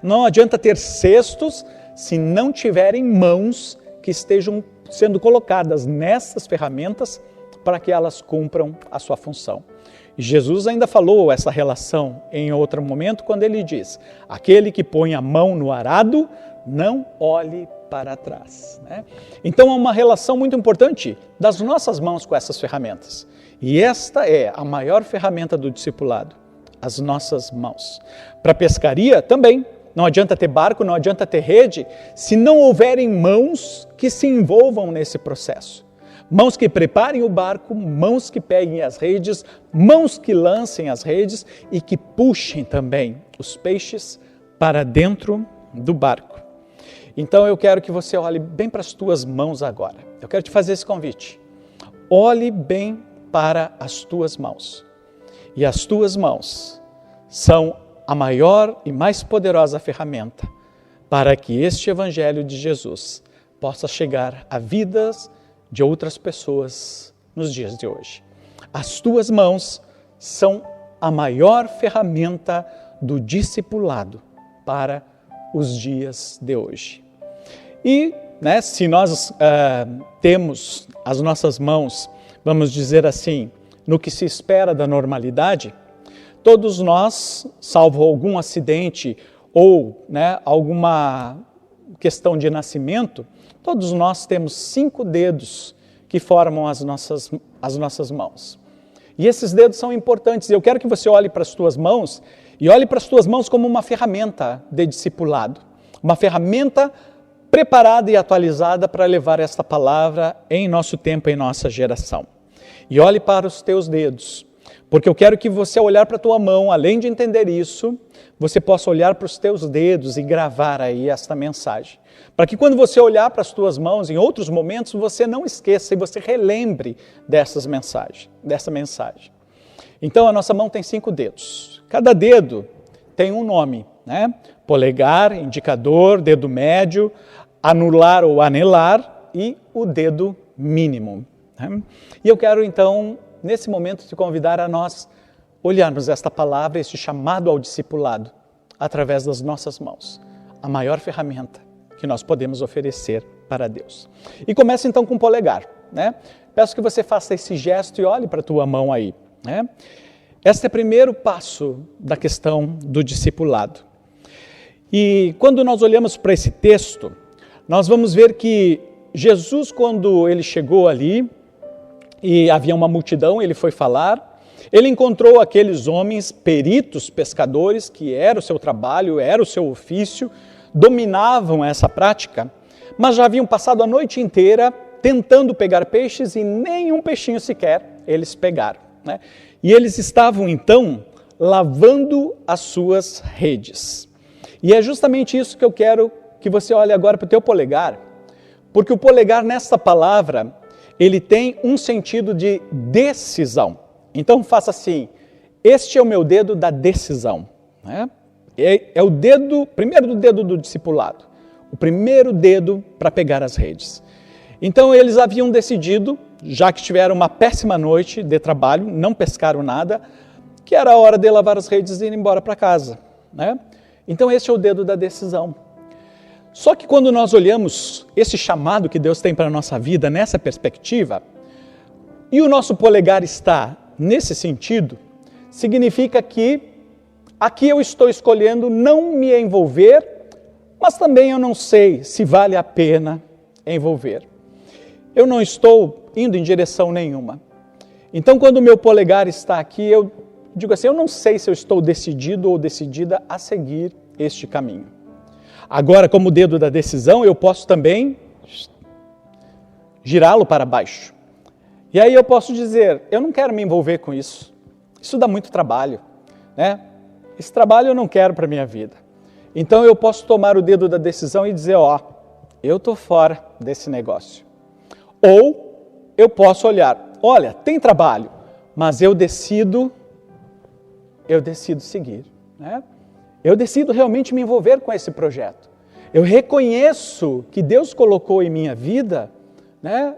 não adianta ter cestos se não tiverem mãos que estejam sendo colocadas nessas ferramentas para que elas cumpram a sua função. E Jesus ainda falou essa relação em outro momento, quando ele diz: aquele que põe a mão no arado, não olhe para trás. Então há uma relação muito importante das nossas mãos com essas ferramentas. E esta é a maior ferramenta do discipulado, as nossas mãos. Para a pescaria também, não adianta ter barco, não adianta ter rede, se não houverem mãos que se envolvam nesse processo. Mãos que preparem o barco, mãos que peguem as redes, mãos que lancem as redes e que puxem também os peixes para dentro do barco. Então eu quero que você olhe bem para as tuas mãos agora. Eu quero te fazer esse convite. Olhe bem para as tuas mãos. E as tuas mãos são a maior e mais poderosa ferramenta para que este Evangelho de Jesus possa chegar a vidas de outras pessoas nos dias de hoje. As tuas mãos são a maior ferramenta do discipulado para os dias de hoje. E, se nós temos as nossas mãos, vamos dizer assim, no que se espera da normalidade, todos nós, salvo algum acidente ou alguma questão de nascimento, todos nós temos 5 dedos que formam as nossas mãos. E esses dedos são importantes. Eu quero que você olhe para as tuas mãos e olhe para as tuas mãos como uma ferramenta de discipulado. Uma ferramenta preparada e atualizada para levar esta palavra em nosso tempo, em nossa geração. E olhe para os teus dedos, porque eu quero que você, ao olhar para a tua mão, além de entender isso, você possa olhar para os teus dedos e gravar aí esta mensagem. Para que quando você olhar para as tuas mãos em outros momentos, você não esqueça e você relembre dessa mensagem. Então a nossa mão tem 5 dedos. Cada dedo tem um nome, Polegar, indicador, dedo médio, anular ou anelar e o dedo mínimo. E eu quero então, nesse momento, te convidar a nós olharmos esta palavra, este chamado ao discipulado, através das nossas mãos. A maior ferramenta que nós podemos oferecer para Deus. E começa então com o polegar. Peço que você faça esse gesto e olhe para a tua mão aí. Este é o primeiro passo da questão do discipulado. E quando nós olhamos para esse texto, nós vamos ver que Jesus, quando ele chegou ali, e havia uma multidão, ele foi falar, ele encontrou aqueles homens peritos, pescadores, que era o seu trabalho, era o seu ofício, dominavam essa prática, mas já haviam passado a noite inteira tentando pegar peixes e nenhum peixinho sequer eles pegaram. E eles estavam então lavando as suas redes. E é justamente isso que eu quero que você olhe agora para o teu polegar, porque o polegar nessa palavra, ele tem um sentido de decisão. Então faça assim, este é o meu dedo da decisão. É o dedo, primeiro dedo do discipulado, o primeiro dedo para pegar as redes. Então eles haviam decidido, já que tiveram uma péssima noite de trabalho, não pescaram nada, que era a hora de lavar as redes e ir embora para casa. Então este é o dedo da decisão. Só que quando nós olhamos esse chamado que Deus tem para a nossa vida nessa perspectiva, e o nosso polegar está nesse sentido, significa que aqui eu estou escolhendo não me envolver, mas também eu não sei se vale a pena envolver. Eu não estou indo em direção nenhuma. Então quando o meu polegar está aqui, eu digo assim, eu não sei se eu estou decidido ou decidida a seguir este caminho. Agora, como dedo da decisão, eu posso também girá-lo para baixo. E aí eu posso dizer, eu não quero me envolver com isso. Isso dá muito trabalho. Esse trabalho eu não quero para a minha vida. Então eu posso tomar o dedo da decisão e dizer, eu estou fora desse negócio. Ou eu posso olhar, olha, tem trabalho, mas eu decido seguir. Eu decido realmente me envolver com esse projeto. Eu reconheço que Deus colocou em minha vida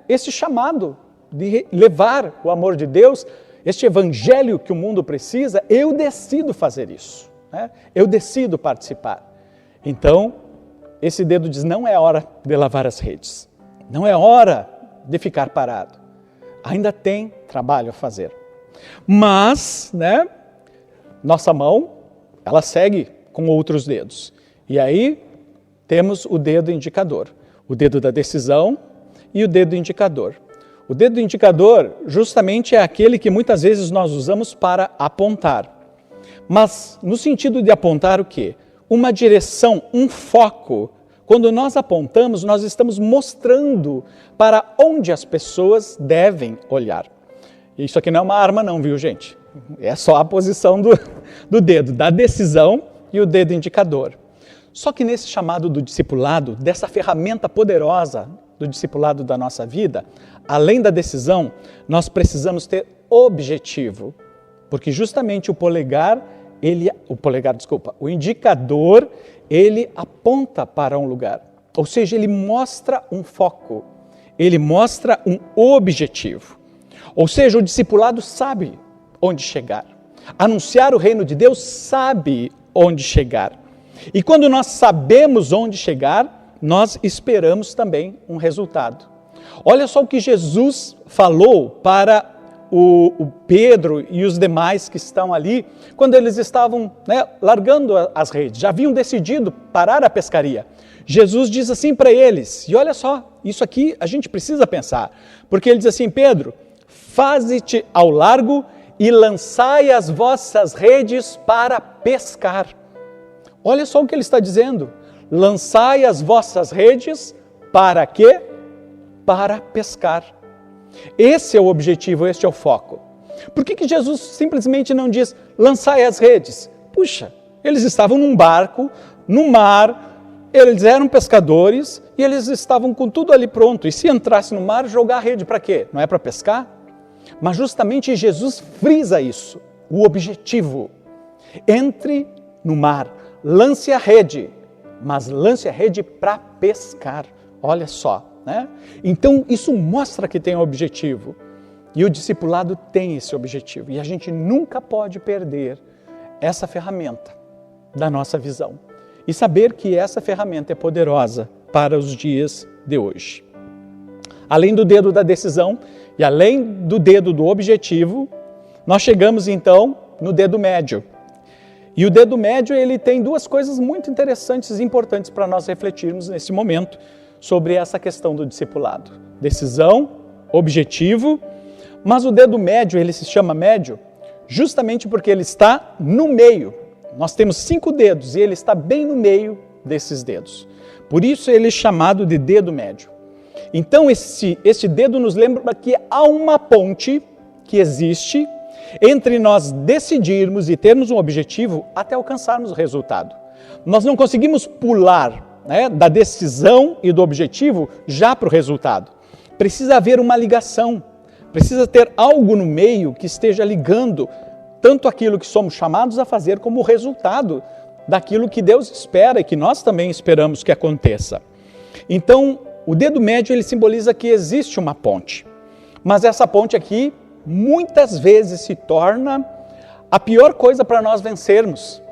esse chamado de levar o amor de Deus, este evangelho que o mundo precisa, eu decido fazer isso. Eu decido participar. Então, esse dedo diz, não é hora de lavar as redes. Não é hora de ficar parado. Ainda tem trabalho a fazer. Mas, nossa mão, ela segue com outros dedos. E aí temos o dedo indicador, o dedo da decisão e o dedo indicador. O dedo indicador justamente é aquele que muitas vezes nós usamos para apontar. Mas no sentido de apontar o quê? uma direção, um foco. Quando nós apontamos, nós estamos mostrando para onde as pessoas devem olhar. Isso aqui não é uma arma não, viu, gente? É só a posição do dedo, da decisão e o dedo indicador. Só que nesse chamado do discipulado, dessa ferramenta poderosa do discipulado da nossa vida, além da decisão, nós precisamos ter objetivo. Porque justamente o indicador, ele aponta para um lugar. Ou seja, ele mostra um foco, ele mostra um objetivo. Ou seja, o discipulado sabe onde chegar. Anunciar o reino de Deus sabe onde chegar. E quando nós sabemos onde chegar, nós esperamos também um resultado. Olha só o que Jesus falou para o Pedro e os demais que estão ali, quando eles estavam largando as redes, já haviam decidido parar a pescaria. Jesus diz assim para eles, e olha só, isso aqui a gente precisa pensar, porque ele diz assim: Pedro, faze-te ao largo e lançai as vossas redes para pescar. Olha só o que ele está dizendo, lançai as vossas redes para quê? Para pescar. Esse é o objetivo, este é o foco. Por que Jesus simplesmente não diz, lançai as redes? Puxa, eles estavam num barco, no mar, eles eram pescadores e eles estavam com tudo ali pronto. E se entrasse no mar, jogar a rede para quê? Não é para pescar? Mas justamente Jesus frisa isso, o objetivo. Entre no mar, lance a rede, mas lance a rede para pescar. Olha só. Então isso mostra que tem um objetivo, e o discipulado tem esse objetivo, e a gente nunca pode perder essa ferramenta da nossa visão, e saber que essa ferramenta é poderosa para os dias de hoje. Além do dedo da decisão e além do dedo do objetivo, nós chegamos então no dedo médio. E o dedo médio, ele tem duas coisas muito interessantes e importantes para nós refletirmos nesse momento sobre essa questão do discipulado. Decisão, objetivo, mas o dedo médio, ele se chama médio justamente porque ele está no meio. Nós temos 5 dedos e ele está bem no meio desses dedos. Por isso ele é chamado de dedo médio. Então esse dedo nos lembra que há uma ponte que existe entre nós decidirmos e termos um objetivo até alcançarmos o resultado. Nós não conseguimos pular da decisão e do objetivo já para o resultado. Precisa haver uma ligação, precisa ter algo no meio que esteja ligando tanto aquilo que somos chamados a fazer como o resultado daquilo que Deus espera e que nós também esperamos que aconteça. Então, o dedo médio ele simboliza que existe uma ponte, mas essa ponte aqui muitas vezes se torna a pior coisa para nós vencermos,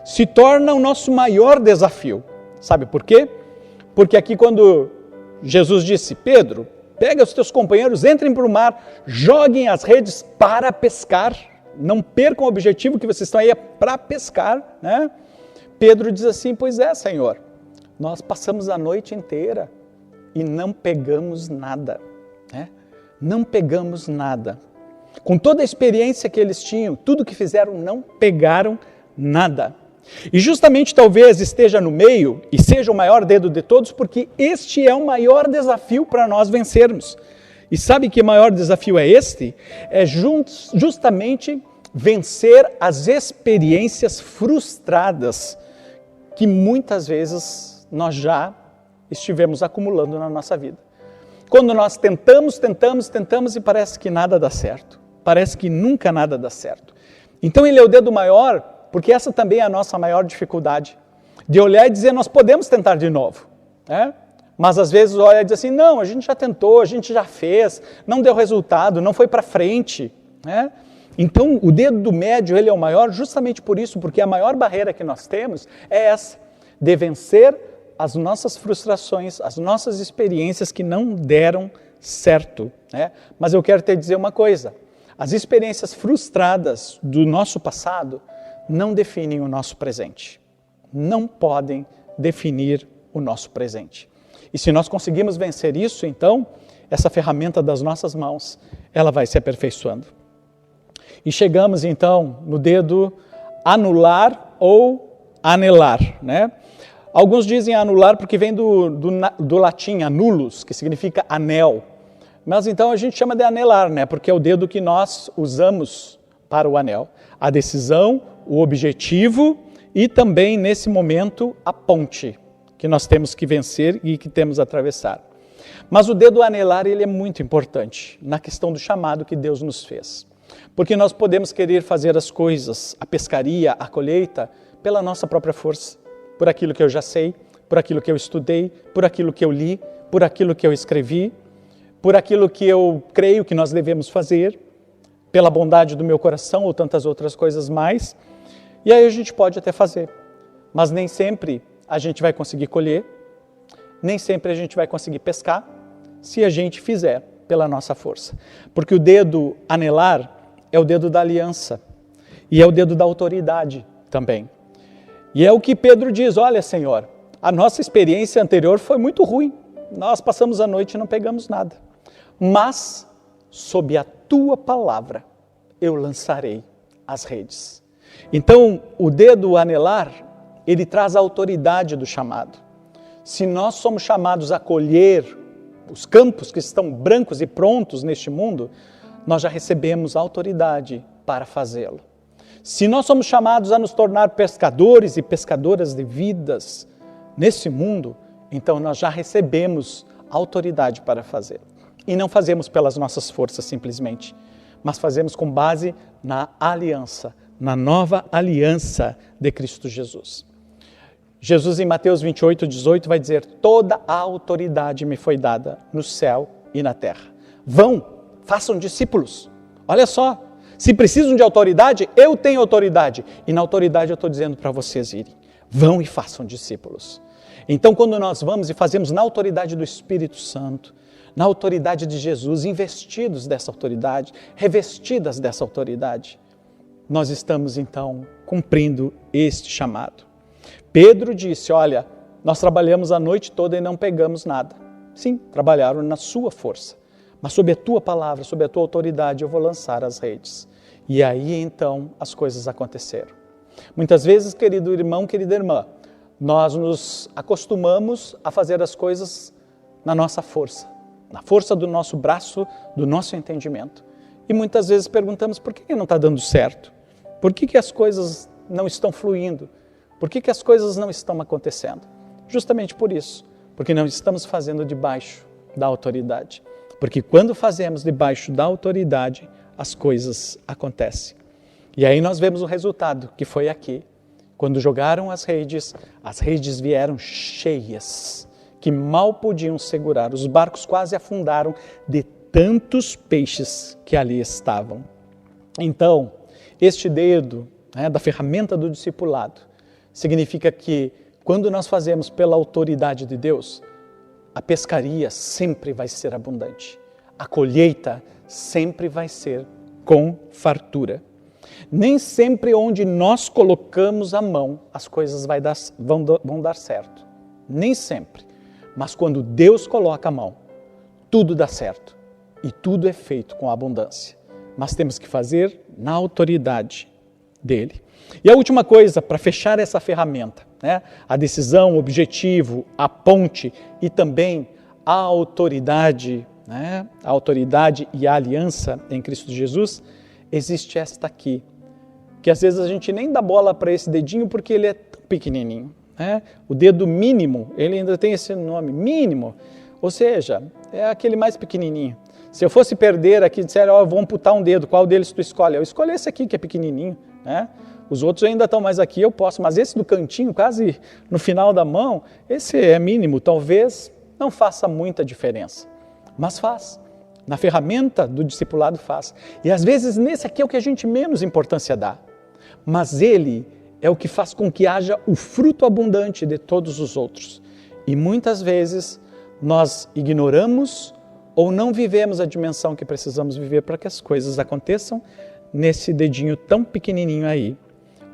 se torna o nosso maior desafio. Sabe por quê? Porque aqui quando Jesus disse, Pedro, pega os teus companheiros, entrem para o mar, joguem as redes para pescar, não percam o objetivo que vocês estão aí para pescar, Pedro diz assim, pois é, Senhor, nós passamos a noite inteira e não pegamos nada, não pegamos nada. Com toda a experiência que eles tinham, tudo que fizeram, não pegaram nada. E justamente talvez esteja no meio e seja o maior dedo de todos, porque este é o maior desafio para nós vencermos. E sabe que maior desafio é este? É justamente vencer as experiências frustradas que muitas vezes nós já estivemos acumulando na nossa vida. Quando nós tentamos e parece que nada dá certo. Parece que nunca nada dá certo. Então ele é o dedo maior, porque essa também é a nossa maior dificuldade, de olhar e dizer, nós podemos tentar de novo, mas às vezes olha e diz assim, não, a gente já tentou, a gente já fez, não deu resultado, não foi para frente, Então o dedo do médio ele é o maior justamente por isso, porque a maior barreira que nós temos é essa, de vencer as nossas frustrações, as nossas experiências que não deram certo, Mas eu quero te dizer uma coisa, as experiências frustradas do nosso passado não definem o nosso presente, não podem definir o nosso presente. E se nós conseguimos vencer isso, então, essa ferramenta das nossas mãos, ela vai se aperfeiçoando. E chegamos então no dedo anular ou anelar, né? Alguns dizem anular porque vem do latim annulus, que significa anel. Mas então a gente chama de anelar, né? Porque é o dedo que nós usamos para o anel. A decisão, o objetivo e também, nesse momento, a ponte que nós temos que vencer e que temos que atravessar. Mas o dedo anelar, ele é muito importante na questão do chamado que Deus nos fez. Porque nós podemos querer fazer as coisas, a pescaria, a colheita, pela nossa própria força. Por aquilo que eu já sei, por aquilo que eu estudei, por aquilo que eu li, por aquilo que eu escrevi, por aquilo que eu creio que nós devemos fazer, pela bondade do meu coração ou tantas outras coisas mais. E aí a gente pode até fazer, mas nem sempre a gente vai conseguir colher, nem sempre a gente vai conseguir pescar, se a gente fizer pela nossa força. Porque o dedo anelar é o dedo da aliança e é o dedo da autoridade também. E é o que Pedro diz, olha, Senhor, a nossa experiência anterior foi muito ruim. Nós passamos a noite e não pegamos nada. Mas, sob a tua palavra, eu lançarei as redes. Então, o dedo anelar, ele traz a autoridade do chamado. Se nós somos chamados a colher os campos que estão brancos e prontos neste mundo, nós já recebemos a autoridade para fazê-lo. Se nós somos chamados a nos tornar pescadores e pescadoras de vidas nesse mundo, então nós já recebemos autoridade para fazê-lo. E não fazemos pelas nossas forças simplesmente, mas fazemos com base na aliança, na nova aliança de Cristo Jesus. Jesus em Mateus 28, 18 vai dizer, toda a autoridade me foi dada no céu e na terra. Vão, façam discípulos. Olha só, se precisam de autoridade, eu tenho autoridade. E na autoridade eu estou dizendo para vocês irem. Vão e façam discípulos. Então quando nós vamos e fazemos na autoridade do Espírito Santo, na autoridade de Jesus, investidos dessa autoridade, revestidas dessa autoridade, nós estamos então cumprindo este chamado. Pedro disse, olha, nós trabalhamos a noite toda e não pegamos nada. Sim, trabalharam na sua força, mas sob a tua palavra, sob a tua autoridade, eu vou lançar as redes. E aí então as coisas aconteceram. Muitas vezes, querido irmão, querida irmã, nós nos acostumamos a fazer as coisas na nossa força, na força do nosso braço, do nosso entendimento. E muitas vezes perguntamos, por que não está dando certo? Por que as coisas não estão fluindo? Por que as coisas não estão acontecendo? Justamente por isso, porque não estamos fazendo debaixo da autoridade. Porque quando fazemos debaixo da autoridade, as coisas acontecem. E aí nós vemos o resultado, que foi aqui. Quando jogaram as redes vieram cheias, que mal podiam segurar. Os barcos quase afundaram de tantos peixes que ali estavam. Então, este dedo, da ferramenta do discipulado, significa que quando nós fazemos pela autoridade de Deus, a pescaria sempre vai ser abundante. A colheita sempre vai ser com fartura. Nem sempre onde nós colocamos a mão, as coisas vão dar certo. Nem sempre. Mas quando Deus coloca a mão, tudo dá certo. E tudo é feito com abundância. Mas temos que fazer na autoridade dele. E a última coisa, para fechar essa ferramenta, a decisão, o objetivo, a ponte e também a autoridade, a autoridade e a aliança em Cristo Jesus, existe esta aqui, que às vezes a gente nem dá bola para esse dedinho porque ele é tão pequenininho. O dedo mínimo, ele ainda tem esse nome, mínimo, ou seja, é aquele mais pequenininho. Se eu fosse perder aqui, disser, eu vou amputar um dedo, qual deles tu escolhe? Eu escolho esse aqui que é pequenininho, Os outros ainda estão mais aqui, eu posso, mas esse do cantinho, quase no final da mão, esse é mínimo, talvez não faça muita diferença, mas faz. Na ferramenta do discipulado faz. E às vezes nesse aqui é o que a gente menos importância dá, mas ele é o que faz com que haja o fruto abundante de todos os outros. E muitas vezes nós ignoramos ou não vivemos a dimensão que precisamos viver para que as coisas aconteçam nesse dedinho tão pequenininho aí.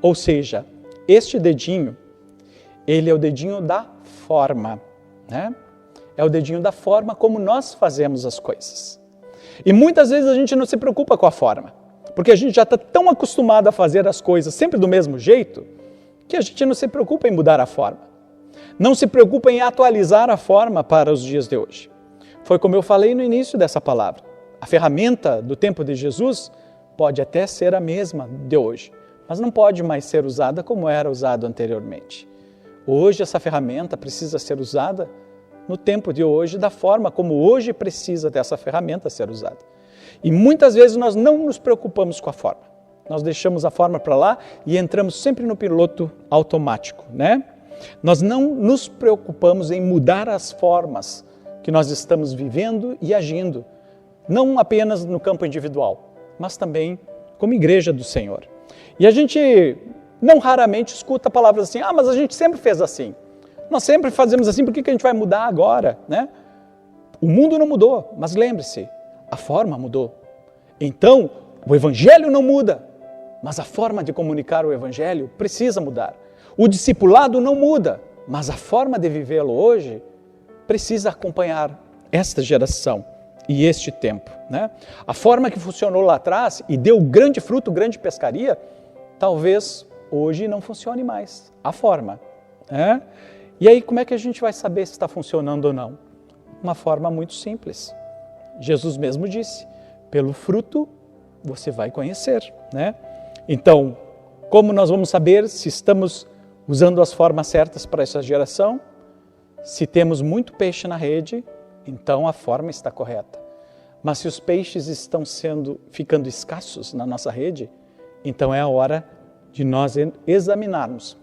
Ou seja, este dedinho, ele é o dedinho da forma, É o dedinho da forma como nós fazemos as coisas. E muitas vezes a gente não se preocupa com a forma, porque a gente já está tão acostumado a fazer as coisas sempre do mesmo jeito, que a gente não se preocupa em mudar a forma. Não se preocupa em atualizar a forma para os dias de hoje. Foi como eu falei no início dessa palavra. A ferramenta do tempo de Jesus pode até ser a mesma de hoje, mas não pode mais ser usada como era usado anteriormente. Hoje essa ferramenta precisa ser usada no tempo de hoje, da forma como hoje precisa dessa ferramenta ser usada. E muitas vezes nós não nos preocupamos com a forma. Nós deixamos a forma para lá e entramos sempre no piloto automático, né? Nós não nos preocupamos em mudar as formas que nós estamos vivendo e agindo, não apenas no campo individual, mas também como igreja do Senhor. E a gente não raramente escuta palavras assim, mas a gente sempre fez assim. Nós sempre fazemos assim, por que a gente vai mudar agora, né? O mundo não mudou, mas lembre-se, a forma mudou. Então, o evangelho não muda, mas a forma de comunicar o evangelho precisa mudar. O discipulado não muda, mas a forma de vivê-lo hoje precisa acompanhar esta geração e este tempo, né? A forma que funcionou lá atrás e deu grande fruto, grande pescaria, talvez hoje não funcione mais. A forma, né? E aí como é que a gente vai saber se está funcionando ou não? Uma forma muito simples. Jesus mesmo disse, pelo fruto você vai conhecer, né? Então, como nós vamos saber se estamos usando as formas certas para essa geração? Se temos muito peixe na rede, então a forma está correta. Mas se os peixes estão ficando escassos na nossa rede, então é a hora de nós examinarmos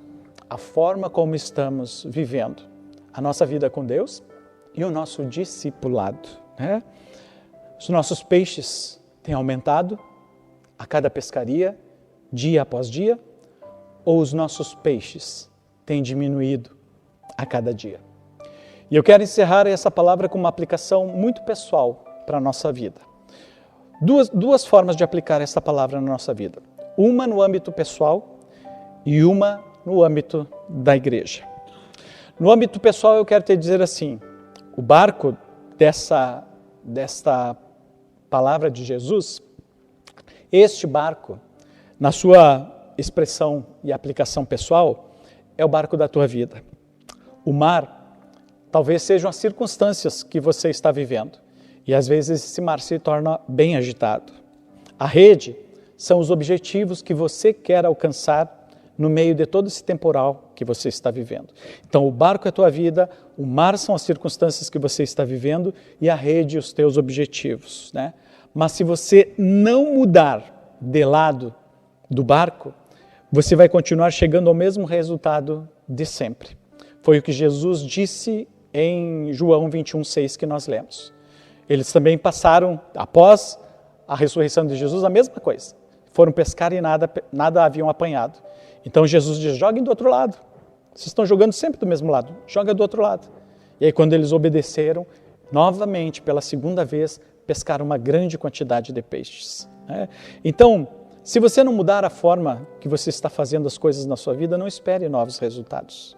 a forma como estamos vivendo a nossa vida com Deus e o nosso discipulado, né? Os nossos peixes têm aumentado a cada pescaria, dia após dia, ou os nossos peixes têm diminuído a cada dia? E eu quero encerrar essa palavra com uma aplicação muito pessoal para a nossa vida. Duas formas de aplicar essa palavra na nossa vida. Uma no âmbito pessoal e uma no âmbito da igreja. No âmbito pessoal eu quero te dizer assim, o barco desta palavra de Jesus, este barco, na sua expressão e aplicação pessoal, é o barco da tua vida. O mar talvez sejam as circunstâncias que você está vivendo. E às vezes esse mar se torna bem agitado. A rede são os objetivos que você quer alcançar no meio de todo esse temporal que você está vivendo. Então o barco é a tua vida, o mar são as circunstâncias que você está vivendo e a rede os teus objetivos, né? Mas se você não mudar de lado do barco, você vai continuar chegando ao mesmo resultado de sempre. Foi o que Jesus disse em João 21:6 que nós lemos. Eles também passaram, após a ressurreição de Jesus, a mesma coisa. Foram pescar e nada haviam apanhado. Então Jesus diz, joguem do outro lado. Vocês estão jogando sempre do mesmo lado, joga do outro lado. E aí quando eles obedeceram, novamente, pela segunda vez, pescaram uma grande quantidade de peixes, né? Então, se você não mudar a forma que você está fazendo as coisas na sua vida, não espere novos resultados.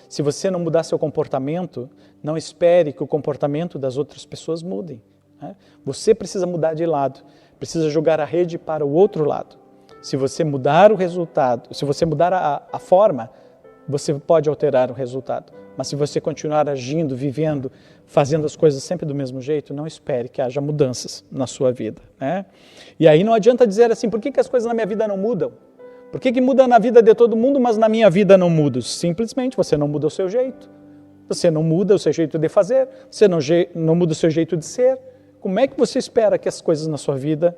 Se você não mudar seu comportamento, não espere que o comportamento das outras pessoas mudem, né? Você precisa mudar de lado, precisa jogar a rede para o outro lado. Se você mudar o resultado, se você mudar a forma, você pode alterar o resultado. Mas se você continuar agindo, vivendo, fazendo as coisas sempre do mesmo jeito, não espere que haja mudanças na sua vida, né? E aí não adianta dizer assim, por que as coisas na minha vida não mudam? Por que muda na vida de todo mundo, mas na minha vida não muda? Simplesmente você não muda o seu jeito. Você não muda o seu jeito de fazer, você não muda o seu jeito de ser. Como é que você espera que as coisas na sua vida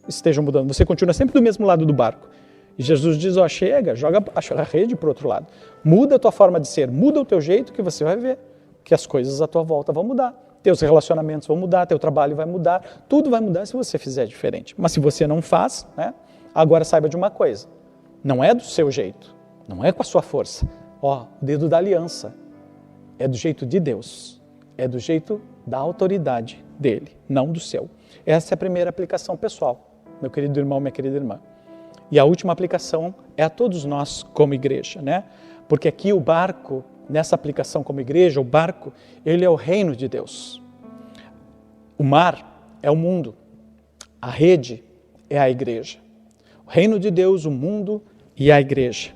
estejam mudando? Você continua sempre do mesmo lado do barco. E Jesus diz, chega, joga a rede para o outro lado. Muda a tua forma de ser, muda o teu jeito que você vai ver que as coisas à tua volta vão mudar. Teus relacionamentos vão mudar, teu trabalho vai mudar, tudo vai mudar se você fizer diferente. Mas se você não faz, né? Agora saiba de uma coisa, não é do seu jeito, não é com a sua força. O dedo da aliança é do jeito de Deus, é do jeito da autoridade dele, não do seu. Essa é a primeira aplicação pessoal, meu querido irmão, minha querida irmã. E a última aplicação é a todos nós como igreja, né? Porque aqui o barco, nessa aplicação como igreja, o barco, ele é o reino de Deus. O mar é o mundo, a rede é a igreja. O reino de Deus, o mundo e a igreja.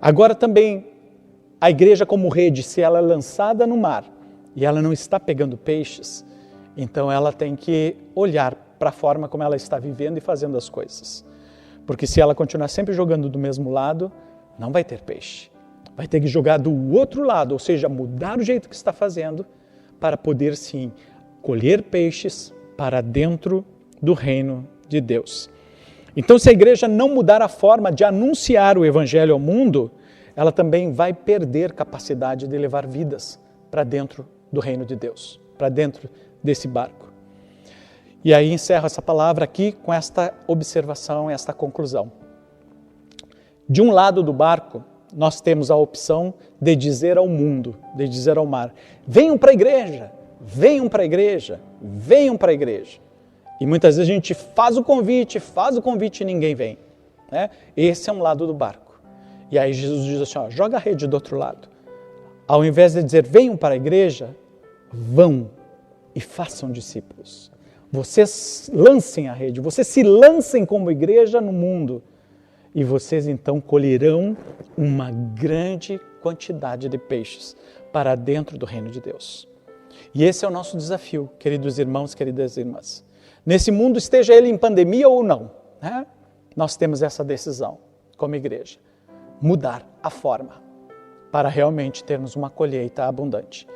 Agora também, a igreja como rede, se ela é lançada no mar e ela não está pegando peixes, então ela tem que olhar para a forma como ela está vivendo e fazendo as coisas. Porque se ela continuar sempre jogando do mesmo lado, não vai ter peixe. Vai ter que jogar do outro lado, ou seja, mudar o jeito que está fazendo para poder sim colher peixes para dentro do reino de Deus. Então, se a igreja não mudar a forma de anunciar o evangelho ao mundo, ela também vai perder capacidade de levar vidas para dentro do reino de Deus, para dentro desse barco. E aí encerro essa palavra aqui com esta observação, esta conclusão. De um lado do barco, nós temos a opção de dizer ao mundo, de dizer ao mar, venham para a igreja, venham para a igreja, venham para a igreja. E muitas vezes a gente faz o convite e ninguém vem. Né? Esse é um lado do barco. E aí Jesus diz assim, ó, joga a rede do outro lado. Ao invés de dizer, venham para a igreja, vão e façam discípulos. Vocês lancem a rede, vocês se lancem como igreja no mundo. E vocês então colherão uma grande quantidade de peixes para dentro do reino de Deus. E esse é o nosso desafio, queridos irmãos, queridas irmãs. Nesse mundo, esteja ele em pandemia ou não, né? Nós temos essa decisão como igreja. Mudar a forma para realmente termos uma colheita abundante.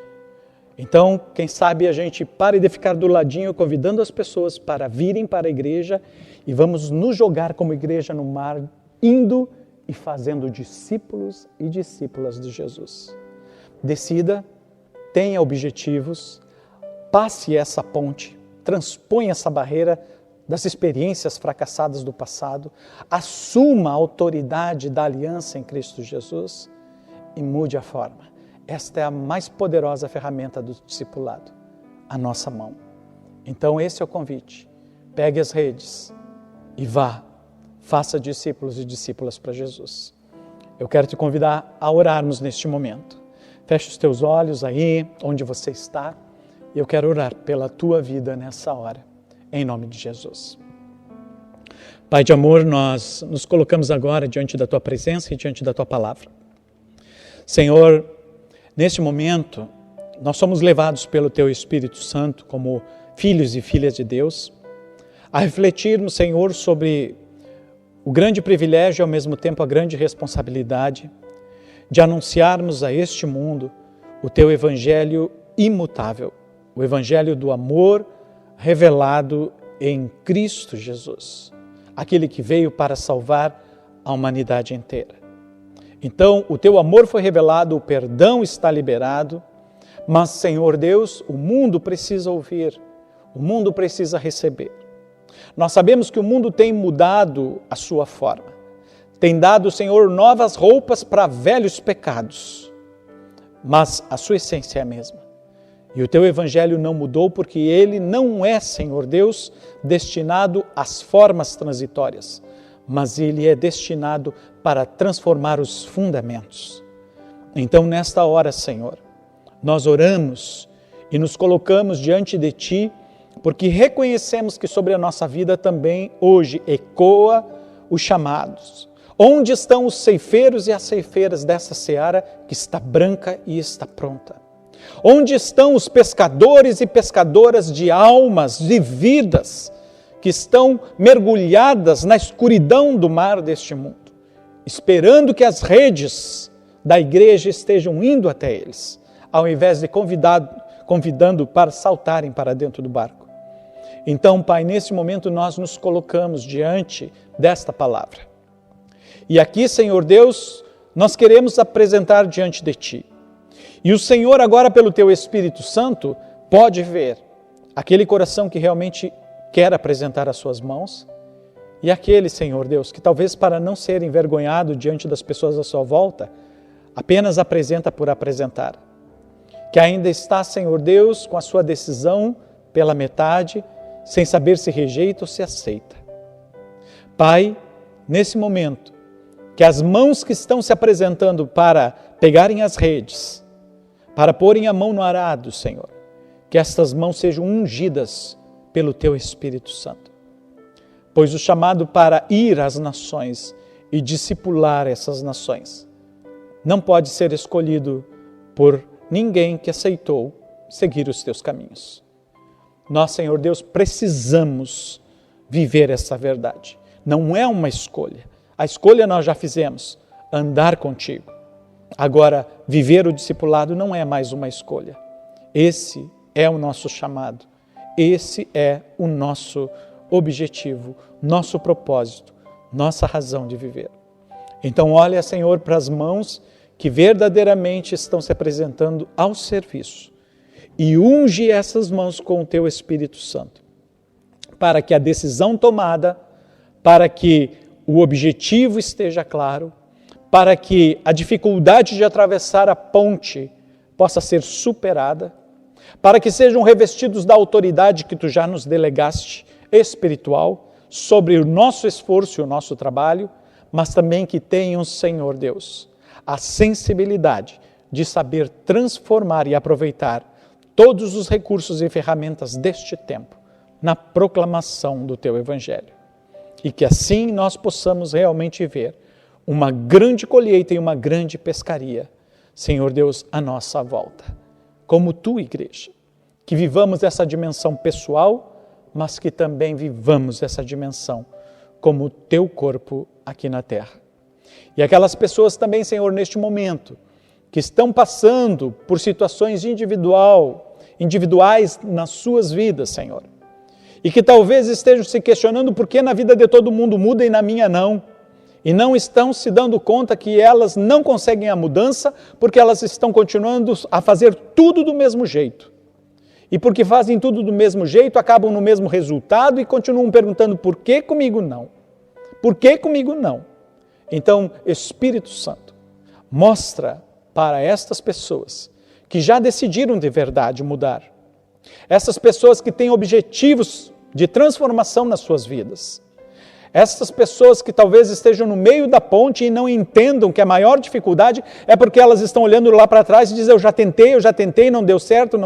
Então, quem sabe a gente pare de ficar do ladinho convidando as pessoas para virem para a igreja e vamos nos jogar como igreja no mar, indo e fazendo discípulos e discípulas de Jesus. Decida, tenha objetivos, passe essa ponte, transponha essa barreira das experiências fracassadas do passado, assuma a autoridade da aliança em Cristo Jesus e mude a forma. Esta é a mais poderosa ferramenta do discipulado, a nossa mão. Então esse é o convite. Pegue as redes e vá, faça discípulos e discípulas para Jesus. Eu quero te convidar a orarmos neste momento. Feche os teus olhos aí, onde você está, e eu quero orar pela tua vida nessa hora, em nome de Jesus. Pai de amor, nós nos colocamos agora diante da tua presença e diante da tua palavra. Senhor, neste momento, nós somos levados pelo teu Espírito Santo como filhos e filhas de Deus, a refletirmos, Senhor, sobre o grande privilégio e ao mesmo tempo a grande responsabilidade de anunciarmos a este mundo o teu evangelho imutável, o evangelho do amor revelado em Cristo Jesus, aquele que veio para salvar a humanidade inteira. Então, o teu amor foi revelado, o perdão está liberado, mas, Senhor Deus, o mundo precisa ouvir, o mundo precisa receber. Nós sabemos que o mundo tem mudado a sua forma, tem dado, Senhor, novas roupas para velhos pecados, mas a sua essência é a mesma. E o teu evangelho não mudou porque ele não é, Senhor Deus, destinado às formas transitórias, mas ele é destinado para transformar os fundamentos. Então, nesta hora, Senhor, nós oramos e nos colocamos diante de Ti, porque reconhecemos que sobre a nossa vida também hoje ecoa os chamados. Onde estão os ceifeiros e as ceifeiras dessa seara que está branca e está pronta? Onde estão os pescadores e pescadoras de almas, de vidas, que estão mergulhadas na escuridão do mar deste mundo, esperando que as redes da igreja estejam indo até eles, ao invés de convidando para saltarem para dentro do barco? Então, Pai, nesse momento nós nos colocamos diante desta palavra. E aqui, Senhor Deus, nós queremos apresentar diante de Ti. E o Senhor agora, pelo Teu Espírito Santo, pode ver aquele coração que realmente quer apresentar as suas mãos e aquele, Senhor Deus, que talvez para não ser envergonhado diante das pessoas à sua volta, apenas apresenta por apresentar. Que ainda está, Senhor Deus, com a sua decisão pela metade, sem saber se rejeita ou se aceita. Pai, nesse momento, que as mãos que estão se apresentando para pegarem as redes, para porem a mão no arado, Senhor, que estas mãos sejam ungidas pelo Teu Espírito Santo. Pois o chamado para ir às nações e discipular essas nações não pode ser escolhido por ninguém que aceitou seguir os teus caminhos. Nós, Senhor Deus, precisamos viver essa verdade. Não é uma escolha. A escolha nós já fizemos, andar contigo. Agora, viver o discipulado não é mais uma escolha. Esse é o nosso chamado. Esse é o nosso objetivo, nosso propósito, nossa razão de viver. Então, olha, Senhor, para as mãos que verdadeiramente estão se apresentando ao serviço e unge essas mãos com o teu Espírito Santo, para que a decisão tomada, para que o objetivo esteja claro, para que a dificuldade de atravessar a ponte possa ser superada, para que sejam revestidos da autoridade que tu já nos delegaste, espiritual, sobre o nosso esforço e o nosso trabalho, mas também que tenham, Senhor Deus, a sensibilidade de saber transformar e aproveitar todos os recursos e ferramentas deste tempo na proclamação do teu Evangelho. E que assim nós possamos realmente ver uma grande colheita e uma grande pescaria, Senhor Deus, à nossa volta. Como tu, igreja, que vivamos essa dimensão pessoal, mas que também vivamos essa dimensão como teu corpo aqui na terra. E aquelas pessoas também, Senhor, neste momento, que estão passando por situações individuais nas suas vidas, Senhor, e que talvez estejam se questionando por que na vida de todo mundo muda e na minha não, e não estão se dando conta que elas não conseguem a mudança porque elas estão continuando a fazer tudo do mesmo jeito. E porque fazem tudo do mesmo jeito, acabam no mesmo resultado e continuam perguntando por que comigo não? Por que comigo não? Então, Espírito Santo, mostra para estas pessoas que já decidiram de verdade mudar, essas pessoas que têm objetivos de transformação nas suas vidas, essas pessoas que talvez estejam no meio da ponte e não entendam que a maior dificuldade é porque elas estão olhando lá para trás e dizem eu já tentei, não deu certo,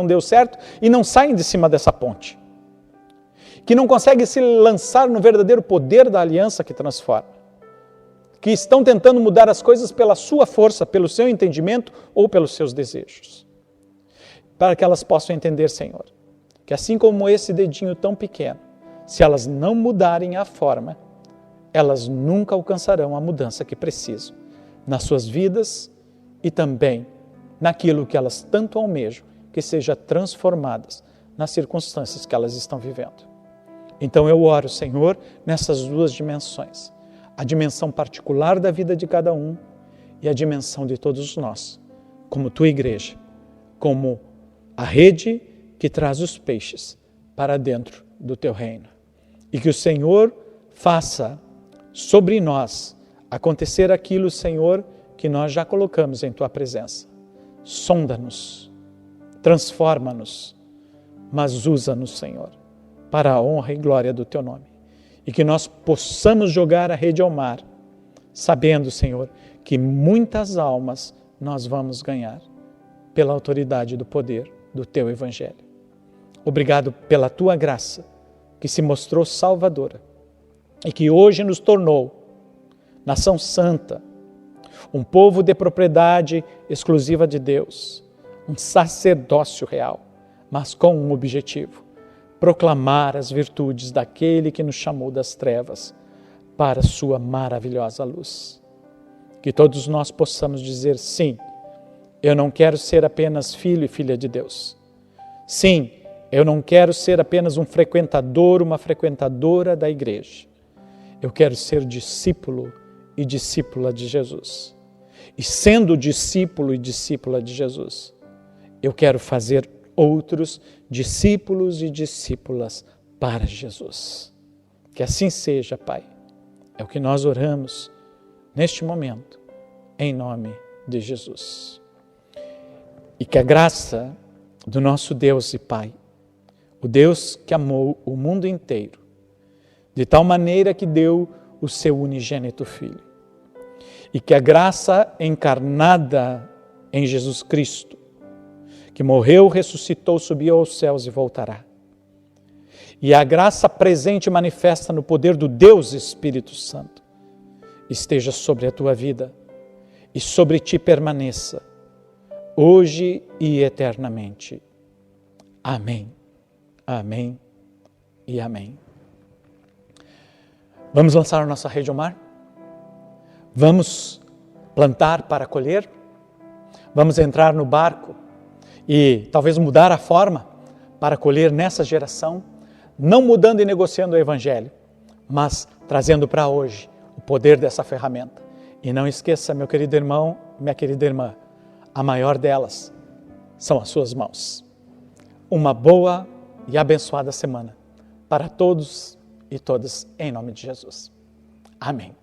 e não saem de cima dessa ponte. Que não conseguem se lançar no verdadeiro poder da aliança que transforma. Que estão tentando mudar as coisas pela sua força, pelo seu entendimento ou pelos seus desejos. Para que elas possam entender, Senhor, que assim como esse dedinho tão pequeno, se elas não mudarem a forma, elas nunca alcançarão a mudança que precisam nas suas vidas e também naquilo que elas tanto almejam, que seja transformadas nas circunstâncias que elas estão vivendo. Então eu oro, Senhor, nessas duas dimensões, a dimensão particular da vida de cada um e a dimensão de todos nós, como tua igreja, como a rede que traz os peixes para dentro do teu reino. E que o Senhor faça sobre nós acontecer aquilo, Senhor, que nós já colocamos em tua presença. Sonda-nos, transforma-nos, mas usa-nos, Senhor, para a honra e glória do teu nome. E que nós possamos jogar a rede ao mar, sabendo, Senhor, que muitas almas nós vamos ganhar pela autoridade do poder do teu Evangelho. Obrigado pela tua graça, que se mostrou salvadora e que hoje nos tornou nação santa, um povo de propriedade exclusiva de Deus, um sacerdócio real, mas com um objetivo: proclamar as virtudes daquele que nos chamou das trevas para a sua maravilhosa luz. Que todos nós possamos dizer sim, eu não quero ser apenas filho e filha de Deus. Sim, eu não quero ser apenas um frequentador, uma frequentadora da igreja. Eu quero ser discípulo e discípula de Jesus. E sendo discípulo e discípula de Jesus, eu quero fazer outros discípulos e discípulas para Jesus. Que assim seja, Pai. É o que nós oramos neste momento, em nome de Jesus. E que a graça do nosso Deus e Pai, o Deus que amou o mundo inteiro, de tal maneira que deu o seu unigênito Filho, e que a graça encarnada em Jesus Cristo, que morreu, ressuscitou, subiu aos céus e voltará, e a graça presente e manifesta no poder do Deus Espírito Santo, esteja sobre a tua vida, e sobre ti permaneça, hoje e eternamente. Amém, amém e amém. Vamos lançar a nossa rede ao mar? Vamos plantar para colher? Vamos entrar no barco e talvez mudar a forma para colher nessa geração, não mudando e negociando o Evangelho, mas trazendo para hoje o poder dessa ferramenta. E não esqueça, meu querido irmão, minha querida irmã, a maior delas são as suas mãos. Uma boa e abençoada semana para todos e todas, em nome de Jesus. Amém.